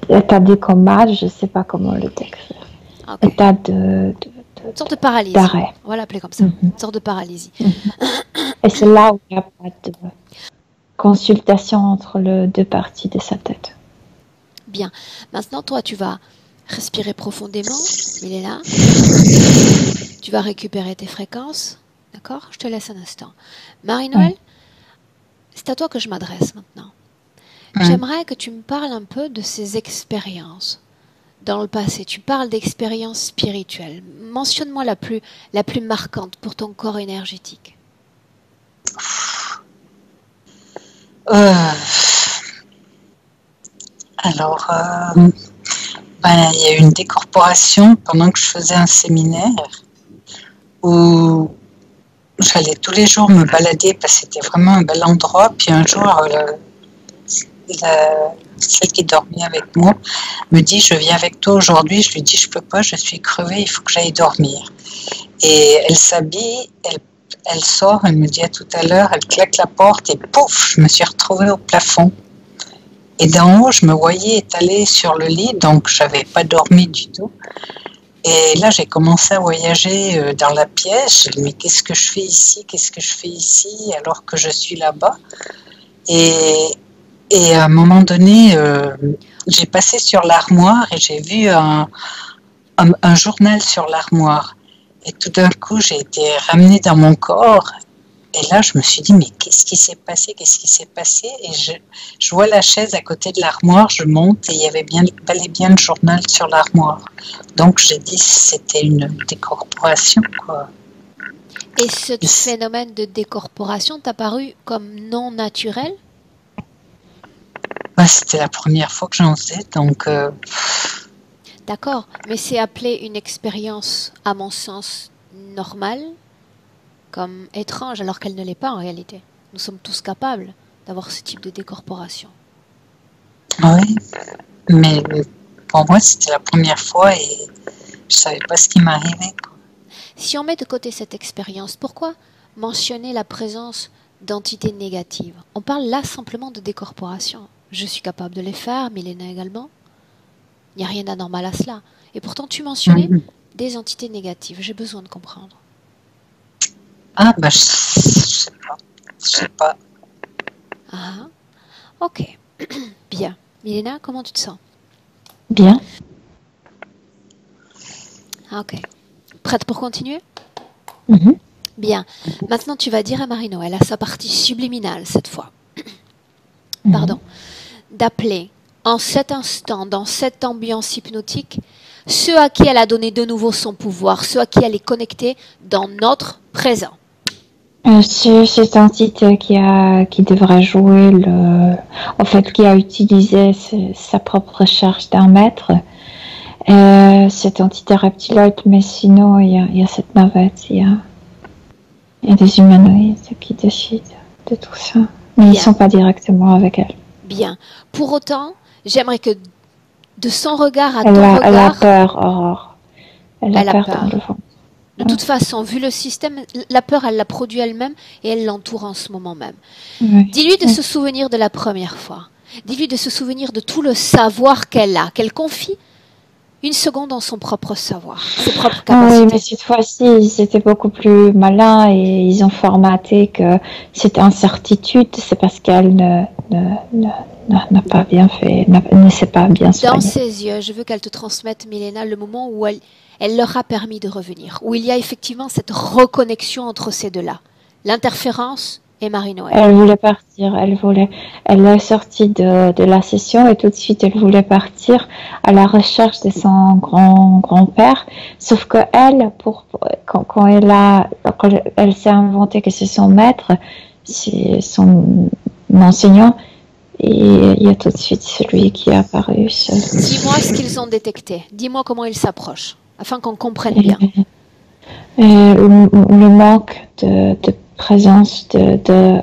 État de coma, je ne sais pas comment le décrire. Okay. État une sorte de paralysie. D'arrêt. On va l'appeler comme ça. Une sorte de paralysie. Et c'est là où il n'y a pas de consultation entre les deux parties de sa tête. Bien. Maintenant, toi, tu vas respirer profondément. Il est là. Tu vas récupérer tes fréquences. D'accord? Je te laisse un instant. Marie-Noël, c'est à toi que je m'adresse maintenant. J'aimerais que tu me parles un peu de ces expériences dans le passé. Tu parles d'expériences spirituelles. Mentionne-moi la plus marquante pour ton corps énergétique. Alors, il y a eu une décorporation pendant que je faisais un séminaire où j'allais tous les jours me balader parce que c'était vraiment un bel endroit. Puis un jour, celle qui dormait avec moi me dit: je viens avec toi aujourd'hui. Je lui dis: je peux pas, je suis crevée, il faut que j'aille dormir. Et elle s'habille, elle sort, elle me dit à tout à l'heure, elle claque la porte et pouf, je me suis retrouvée au plafond. Et d'en haut, je me voyais étalée sur le lit, donc je n'avais pas dormi du tout. Et là, j'ai commencé à voyager dans la pièce. Je me dis: mais qu'est-ce que je fais ici? Qu'est-ce que je fais ici alors que je suis là-bas? Et à un moment donné, j'ai passé sur l'armoire et j'ai vu un journal sur l'armoire. Et tout d'un coup, j'ai été ramenée dans mon corps. Et là, je me suis dit: mais qu'est-ce qui s'est passé? Qu'est-ce qui s'est passé? Et je vois la chaise à côté de l'armoire, je monte et il y avait bel et bien le journal sur l'armoire. Donc, j'ai dit c'était une décorporation, quoi. Et ce phénomène de décorporation t'a paru comme non naturel? C'était la première fois que j'en faisais, donc... D'accord, mais c'est appelé une expérience, à mon sens, normale, comme étrange, alors qu'elle ne l'est pas en réalité. Nous sommes tous capables d'avoir ce type de décorporation. Oui, mais pour moi, c'était la première fois et je savais pas ce qui m'arrivait. Si on met de côté cette expérience, pourquoi mentionner la présence d'entités négatives? On parle là simplement de décorporation. Je suis capable de les faire, Milena également. Il n'y a rien d'anormal à cela. Et pourtant, tu mentionnais des entités négatives. J'ai besoin de comprendre. Ah, bah, je sais pas. Je sais pas. Ah, ok. Bien. Milena, comment tu te sens? Bien. Ah, ok. Prête pour continuer? Mhm. Bien. Maintenant, tu vas dire à Marie-Noël, à sa partie subliminale cette fois, pardon, d'appeler en cet instant, dans cette ambiance hypnotique, ceux à qui elle a donné de nouveau son pouvoir, ceux à qui elle est connectée dans notre présent. C'est cette entité qui devrait jouer en fait, qui a utilisé sa propre charge d'un maître. Cette entité reptiloïde, mais sinon, il y a cette navette, il y a des humanoïdes qui décident de tout ça. Mais ils ne sont pas directement avec elle. Bien. Pour autant, j'aimerais que de son regard à ton Elle a regard... peur, Aurore. Elle a peur dans le fond. De toute façon, vu le système, la peur, elle l'a produit elle-même et elle l'entoure en ce moment même. Oui. Dis-lui de se souvenir de la première fois. Dis-lui de se souvenir de tout le savoir qu'elle a, qu'elle confie une seconde dans son propre savoir, ses propres capacités. Oui, mais cette fois-ci, ils étaient beaucoup plus malins et ils ont formaté que cette incertitude, c'est parce qu'elle n'a pas bien fait, ne s'est pas bien soignée. Dans ses yeux, je veux qu'elle te transmette, Milena, le moment où elle leur a permis de revenir, où il y a effectivement cette reconnexion entre ces deux-là. L'interférence et Marie-Noël. Elle voulait partir, elle est sortie de la session et tout de suite elle voulait partir à la recherche de son grand-père. Sauf que elle, quand elle s'est inventée que c'est son maître, c'est son enseignant, et il y a tout de suite celui qui est apparu. Dis-moi ce qu'ils ont détecté. Dis-moi comment ils s'approchent, afin qu'on comprenne bien. Le manque de présence des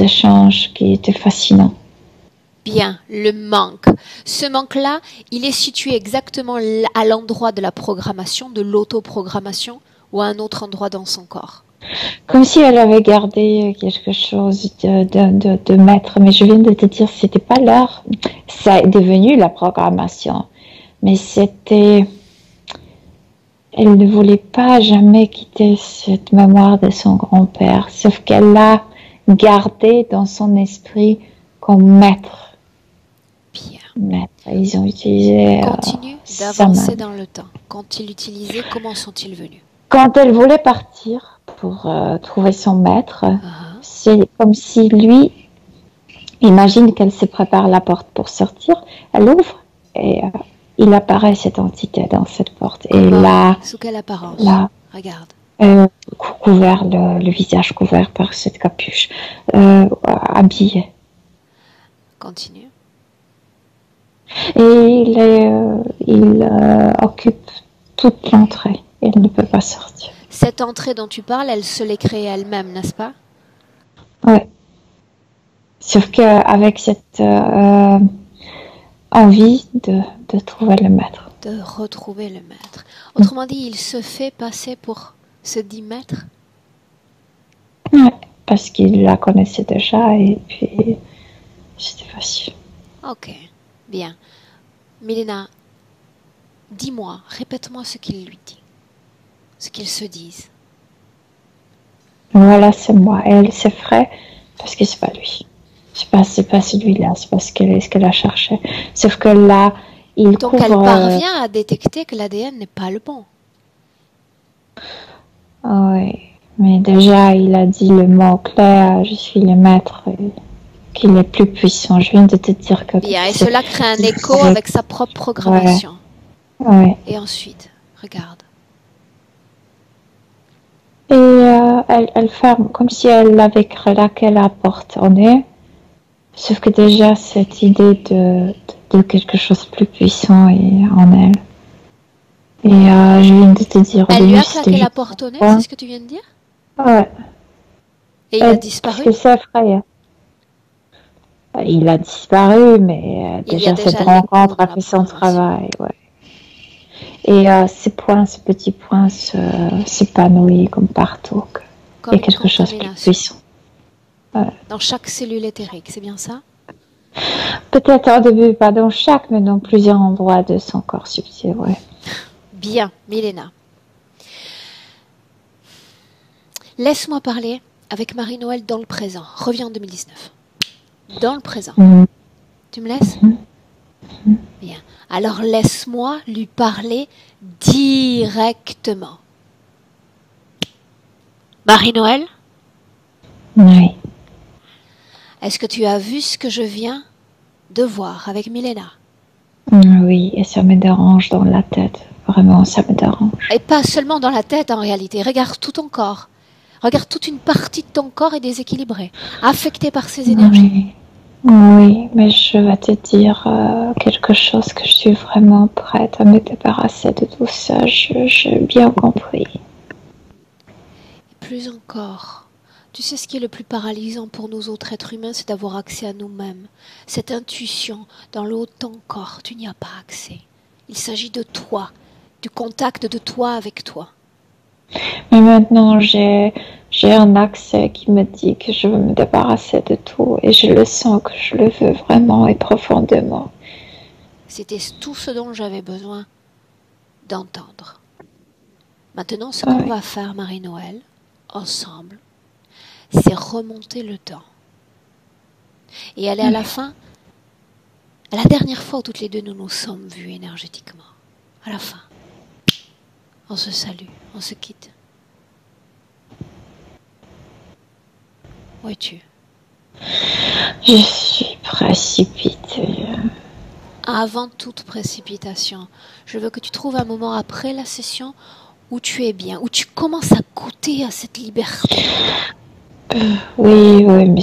échanges qui étaient fascinants. Bien, le manque. Ce manque-là, il est situé exactement à l'endroit de la programmation, de l'autoprogrammation, ou à un autre endroit dans son corps. Comme si elle avait gardé quelque chose de maître. Mais je viens de te dire, c'était pas l'heure. Ça est devenu la programmation. Mais c'était... Elle ne voulait pas jamais quitter cette mémoire de son grand-père, sauf qu'elle l'a gardé dans son esprit comme maître. Bien. Maître. Ils ont utilisé... Continue d'avancer dans le temps. Quand ils l'utilisaient, comment sont-ils venus? Quand elle voulait partir pour trouver son maître, c'est comme si lui, imagine qu'elle se prépare la porte pour sortir, elle ouvre et... il apparaît cette entité dans cette porte. Et là, sous quelle apparence? Là, regarde. Couvert, le visage couvert par cette capuche, habillé. Continue. Et il occupe toute l'entrée. Elle ne peut pas sortir. Cette entrée dont tu parles, elle se l'est créée elle-même, n'est-ce pas? Oui. Sauf qu'avec cette... envie de trouver le maître. De retrouver le maître. Autrement dit, il se fait passer pour ce dit maître? Oui, parce qu'il la connaissait déjà et puis c'était facile. Ok, bien. Milena, dis-moi, répète-moi ce qu'il lui dit, ce qu'ils se disent. Voilà, c'est moi. Et elle s'effraie parce que c'est pas lui. C'est pas celui-là, c'est pas ce qu'elle a cherché. Sauf que là, il Donc couvre... elle parvient à détecter que l'ADN n'est pas le bon. Oui, mais déjà, il a dit le mot clair, je suis le maître, et qu'il est plus puissant. Je viens de te dire que... Bien, et cela crée un écho avec sa propre programmation. Ouais. Et ensuite, regarde. Et elle ferme, comme si elle avait claqué la porte en nez. Sauf que déjà, cette idée de quelque chose de plus puissant est en elle. Et je viens de te dire... Elle lui a claqué la porte au nez, c'est ce que tu viens de dire? Ouais. Et il a Parce disparu? que c'est effrayant. Il a disparu, mais Il y a déjà cette déjà l'écho rencontre dans a la fait son programmation. travail. Ouais. Et ce petit point s'épanouit comme partout. Il y Comme a une quelque chose de plus contamination. puissant. Ouais. Dans chaque cellule éthérique, c'est bien ça? Peut-être au début pas dans chaque, mais dans plusieurs endroits de son corps subtil. Ouais. Bien, Milena. Laisse-moi parler avec Marie-Noël dans le présent. Reviens en 2019. Dans le présent. Tu me laisses? Bien. Alors laisse-moi lui parler directement. Marie-Noël, Oui. est-ce que tu as vu ce que je viens de voir avec Milena? Oui, et ça me dérange dans la tête. Vraiment, ça me dérange. Et pas seulement dans la tête en réalité. Regarde tout ton corps. Regarde toute une partie de ton corps est déséquilibrée, affectée par ces énergies. Oui, mais je vais te dire quelque chose que je suis vraiment prête à me débarrasser de tout ça. J'ai bien compris. Et plus encore, tu sais ce qui est le plus paralysant pour nous autres êtres humains, c'est d'avoir accès à nous-mêmes. Cette intuition dans le haut de ton corps, tu n'y as pas accès. Il s'agit de toi, du contact de toi avec toi. Mais maintenant, j'ai un accès qui me dit que je veux me débarrasser de tout et je le sens que je le veux vraiment et profondément. C'était tout ce dont j'avais besoin d'entendre. Maintenant, ce qu'on va faire, Marie-Noël, ensemble, c'est remonter le temps. Et aller à la fin, à la dernière fois où toutes les deux nous nous sommes vus énergétiquement. À la fin. On se salue, on se quitte. Où es-tu? Je suis précipitée. Avant toute précipitation, je veux que tu trouves un moment après la session où tu es bien, où tu commences à goûter à cette liberté. Oui, mais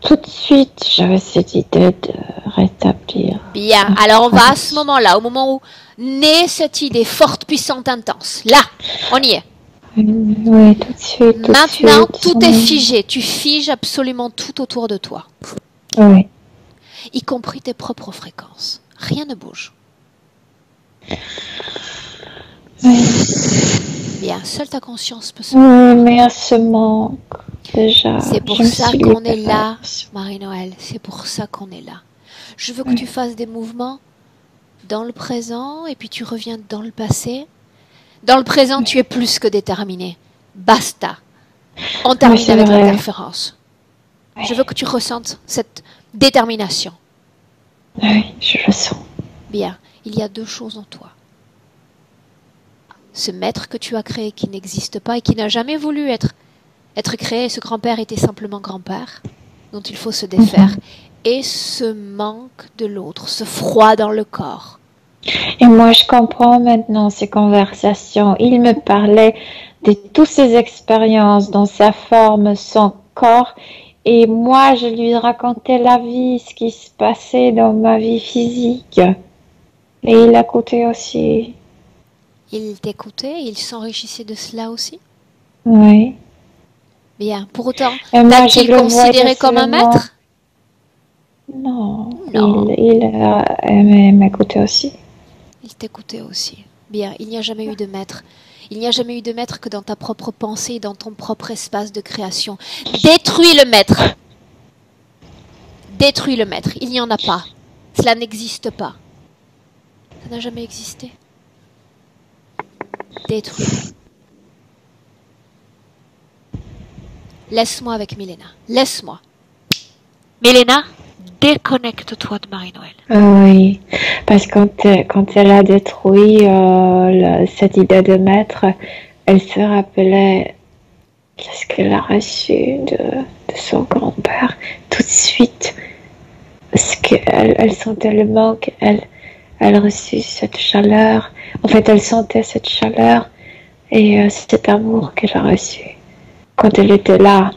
tout de suite, j'avais cette idée de rétablir. Bien, alors on va à ce moment-là, au moment où naît cette idée forte, puissante, intense. Là, on y est. Oui, tout de suite. Maintenant, tout est figé. Tu figes absolument tout autour de toi. Oui. Y compris tes propres fréquences. Rien ne bouge. Oui. Bien, seule ta conscience peut se... Oui, mais à ce manque, déjà. C'est pour ça qu'on est là, Marie-Noël. C'est pour ça qu'on est là. Je veux que tu fasses des mouvements dans le présent et puis tu reviens dans le passé. Dans le présent, tu es plus que déterminé. Basta. On termine avec l'interférence. Je veux que tu ressentes cette détermination. Oui, je le sens. Bien, il y a deux choses en toi. Ce maître que tu as créé qui n'existe pas et qui n'a jamais voulu être créé, ce grand-père était simplement grand-père, dont il faut se défaire, et ce manque de l'autre, ce froid dans le corps. Et moi, je comprends maintenant ces conversations. Il me parlait de toutes ses expériences dans sa forme, son corps, et moi, je lui racontais la vie, ce qui se passait dans ma vie physique. Et il écoutait aussi. Il t'écoutait, il s'enrichissait de cela aussi? Oui. Bien, pour autant, t'a-t-il considéré comme un maître? Non. Il aimait m'écouter aussi. Il t'écoutait aussi. Bien, il n'y a jamais eu de maître. Il n'y a jamais eu de maître que dans ta propre pensée, dans ton propre espace de création. Détruis le maître. Détruis le maître. Il n'y en a pas. Cela n'existe pas. Ça n'a jamais existé. Détruis. Laisse-moi avec Milena. Laisse-moi. Milena, déconnecte-toi de Marie-Noël. Oui, parce que quand elle a détruit cette idée de maître, elle se rappelait ce qu'elle a reçu de son grand-père tout de suite. Parce qu'elle sentait le manque, elle reçut cette chaleur. En fait, elle sentait cette chaleur et cet amour qu'elle a reçu quand elle était là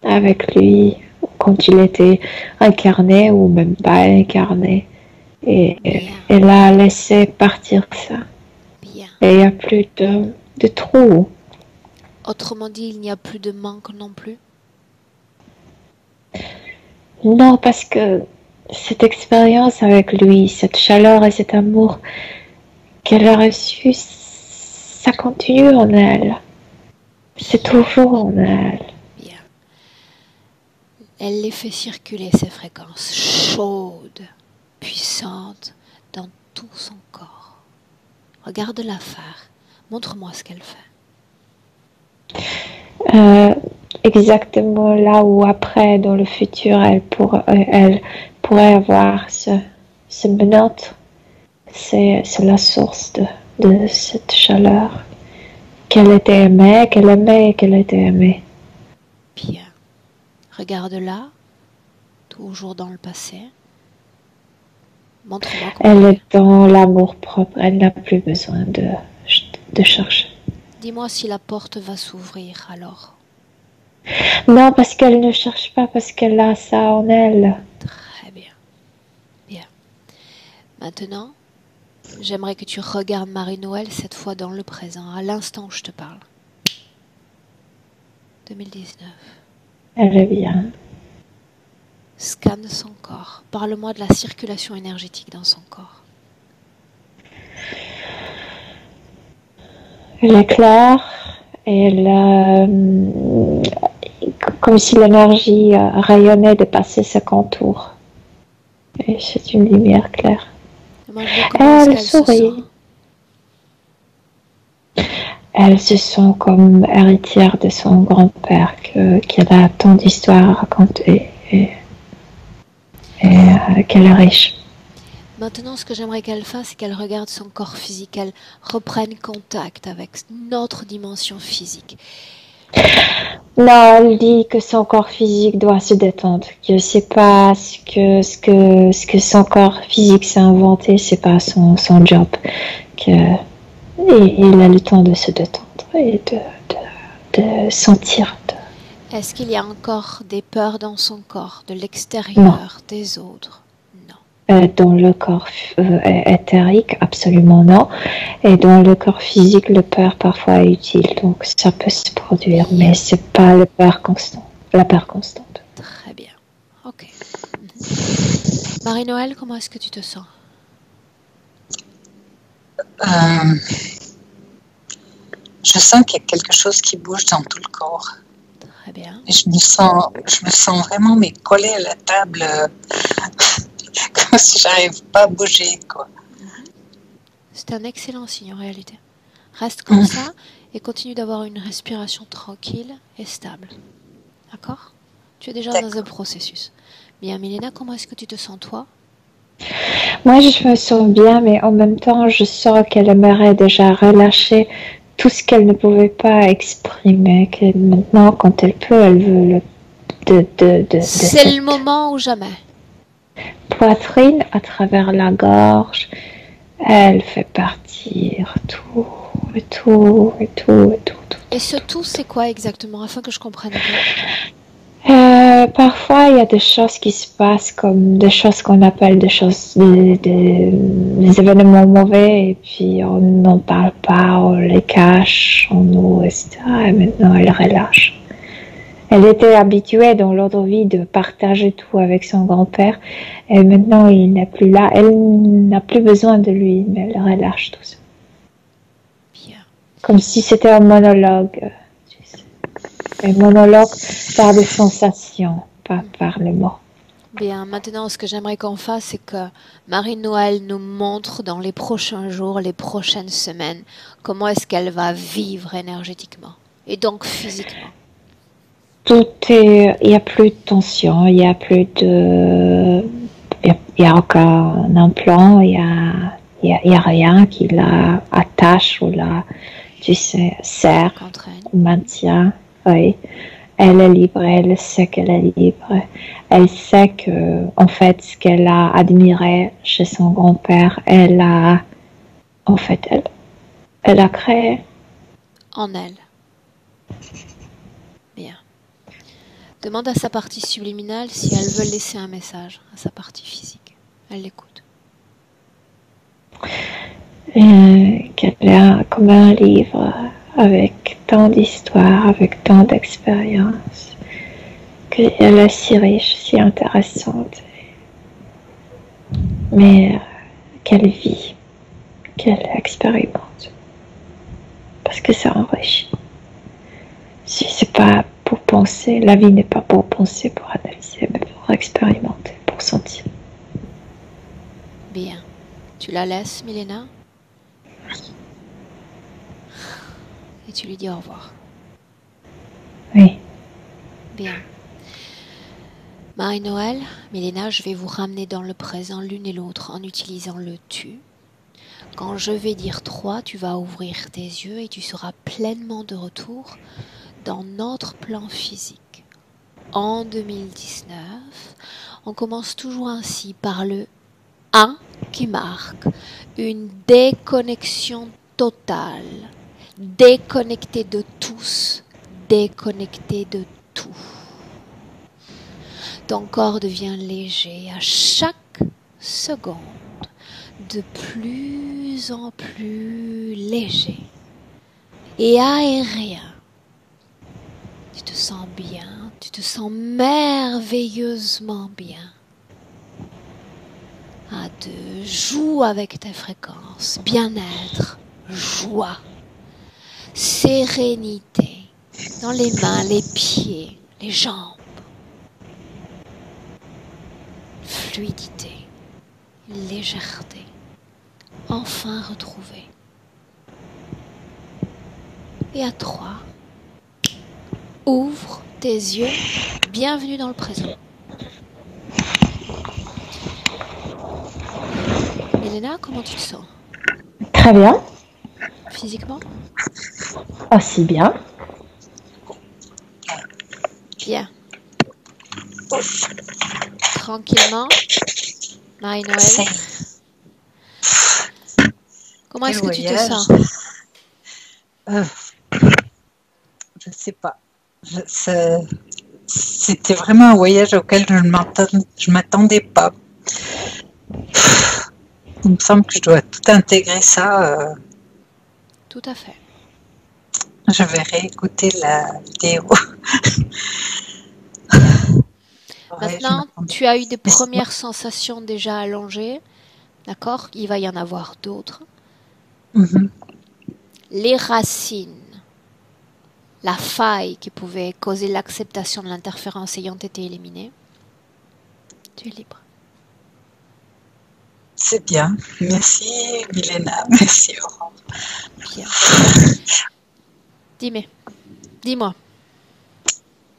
avec lui, quand il était incarné ou même pas incarné. Et elle a laissé partir ça. Bien. Et il n'y a plus de trou. Autrement dit, il n'y a plus de manque non plus. Non, parce que cette expérience avec lui, cette chaleur et cet amour qu'elle a reçu, ça continue en elle. C'est toujours en elle. Bien. Elle les fait circuler, ces fréquences chaudes, puissantes, dans tout son corps. Regarde-la faire. Montre-moi ce qu'elle fait. Exactement là où après, dans le futur, elle pourrait avoir ce menottes. C'est la source de cette chaleur. Qu'elle était aimée, qu'elle aimait et qu'elle était aimée. Bien. Regarde-la, toujours dans le passé. Montre-moi comment Elle est dans l'amour propre, elle n'a plus besoin de chercher. Dis-moi si la porte va s'ouvrir alors. Non, parce qu'elle ne cherche pas, parce qu'elle a ça en elle. Très bien. Bien. Maintenant, j'aimerais que tu regardes Marie-Noël cette fois dans le présent, à l'instant où je te parle. 2019. Elle est bien. Scanne son corps. Parle-moi de la circulation énergétique dans son corps. Elle est claire et comme si l'énergie rayonnait de passer ses contours. Et c'est une lumière claire. Elle sourit. Elle se sent comme héritière de son grand-père qu'elle a tant d'histoires à raconter et qu'elle est riche. Maintenant, ce que j'aimerais qu'elle fasse, c'est qu'elle regarde son corps physique, qu'elle reprenne contact avec notre dimension physique. Non, elle dit que son corps physique doit se détendre, que c'est pas ce que son corps physique s'est inventé, c'est pas son job, qu'il a le temps de se détendre et de sentir. Est-ce qu'il y a encore des peurs dans son corps, de l'extérieur, des autres? Dans le corps éthérique, absolument non. Et dans le corps physique, le peur parfois est utile. Donc ça peut se produire, mais c'est pas la peur constante. Très bien. Ok. Marie-Noël, comment est-ce que tu te sens? Je sens qu'il y a quelque chose qui bouge dans tout le corps. Très bien. Et je me sens vraiment collée à la table. Comme si j'arrive pas à bouger, quoi. C'est un excellent signe en réalité. Reste comme ça et continue d'avoir une respiration tranquille et stable. D'accord? Tu es déjà dans un processus. Bien, Milena, comment est-ce que tu te sens toi? Moi, je me sens bien, mais en même temps, je sens qu'elle aimerait déjà relâcher tout ce qu'elle ne pouvait pas exprimer. Que maintenant, quand elle peut, elle veut C'est le moment ou jamais. Poitrine à travers la gorge, elle fait partir tout. Et ce tout, c'est quoi exactement, afin que je comprenne bien? Parfois, il y a des choses qui se passent comme des choses qu'on appelle des événements mauvais, et puis on n'en parle pas, on les cache en nous, etc. Et maintenant, elle relâche. Elle était habituée dans l'autre vie de partager tout avec son grand-père, et maintenant il n'est plus là. Elle n'a plus besoin de lui, mais elle relâche tout ça. Bien. Comme si c'était un monologue. Tu sais. Un monologue par des sensations, pas par les mots. Bien, maintenant ce que j'aimerais qu'on fasse, c'est que Marie-Noël nous montre dans les prochains jours, les prochaines semaines, comment est-ce qu'elle va vivre énergétiquement, et donc physiquement. Il n'y a plus de tension, il n'y a aucun implant, il y a rien qui la attache ou la, tu sais, serre, ou maintient. Oui. Elle est libre, elle sait qu'elle est libre. Elle sait que, en fait, ce qu'elle a admiré chez son grand-père, elle a créé. En elle. Bien. Demande à sa partie subliminale si elle veut laisser un message à sa partie physique. Elle l'écoute. Qu'elle est comme un livre avec tant d'histoires, avec tant d'expériences. qu'elle est si riche, si intéressante, mais qu'elle vit, qu'elle expérimente, parce que ça enrichit. Si c'est pas pour penser, la vie n'est pas pour penser, pour analyser, mais pour expérimenter, pour sentir. Bien. Tu la laisses, Milena? Et tu lui dis au revoir. Oui. Bien. Marie-Noël, Milena, je vais vous ramener dans le présent l'une et l'autre en utilisant le tu. Quand je vais dire 3, tu vas ouvrir tes yeux et tu seras pleinement de retour dans notre plan physique. En 2019, on commence toujours ainsi par le 1 qui marque une déconnexion totale, déconnecté de tous, déconnecté de tout. Ton corps devient léger à chaque seconde, de plus en plus léger et aérien. Tu te sens bien, tu te sens merveilleusement bien. À deux, joue avec tes fréquences, bien-être, joie, sérénité dans les mains, les pieds, les jambes, fluidité, légèreté, enfin retrouvée. Et à 3, ouvre tes yeux, bienvenue dans le présent. Milena, comment tu te sens? Très bien. Physiquement? Aussi bien. Bien. Tranquillement. Marie-Noël. Comment est-ce que tu te sens? Je sais pas. C'était vraiment un voyage auquel je m'attendais pas. Il me semble que je dois tout intégrer ça. Tout à fait. Je vais réécouter la vidéo. Maintenant, tu as eu des premières sensations déjà allongées. D'accord? Il va y en avoir d'autres. Les racines, la faille qui pouvait causer l'acceptation de l'interférence ayant été éliminée, tu es libre. C'est bien. Merci Milena. Merci Aurore. Bien. Dis-moi.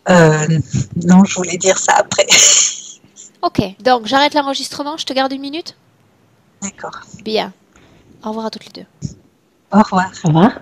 Non, je voulais dire ça après. Ok, donc j'arrête l'enregistrement, je te garde 1 minute? D'accord. Bien. Au revoir à toutes les deux. Au revoir. Au revoir.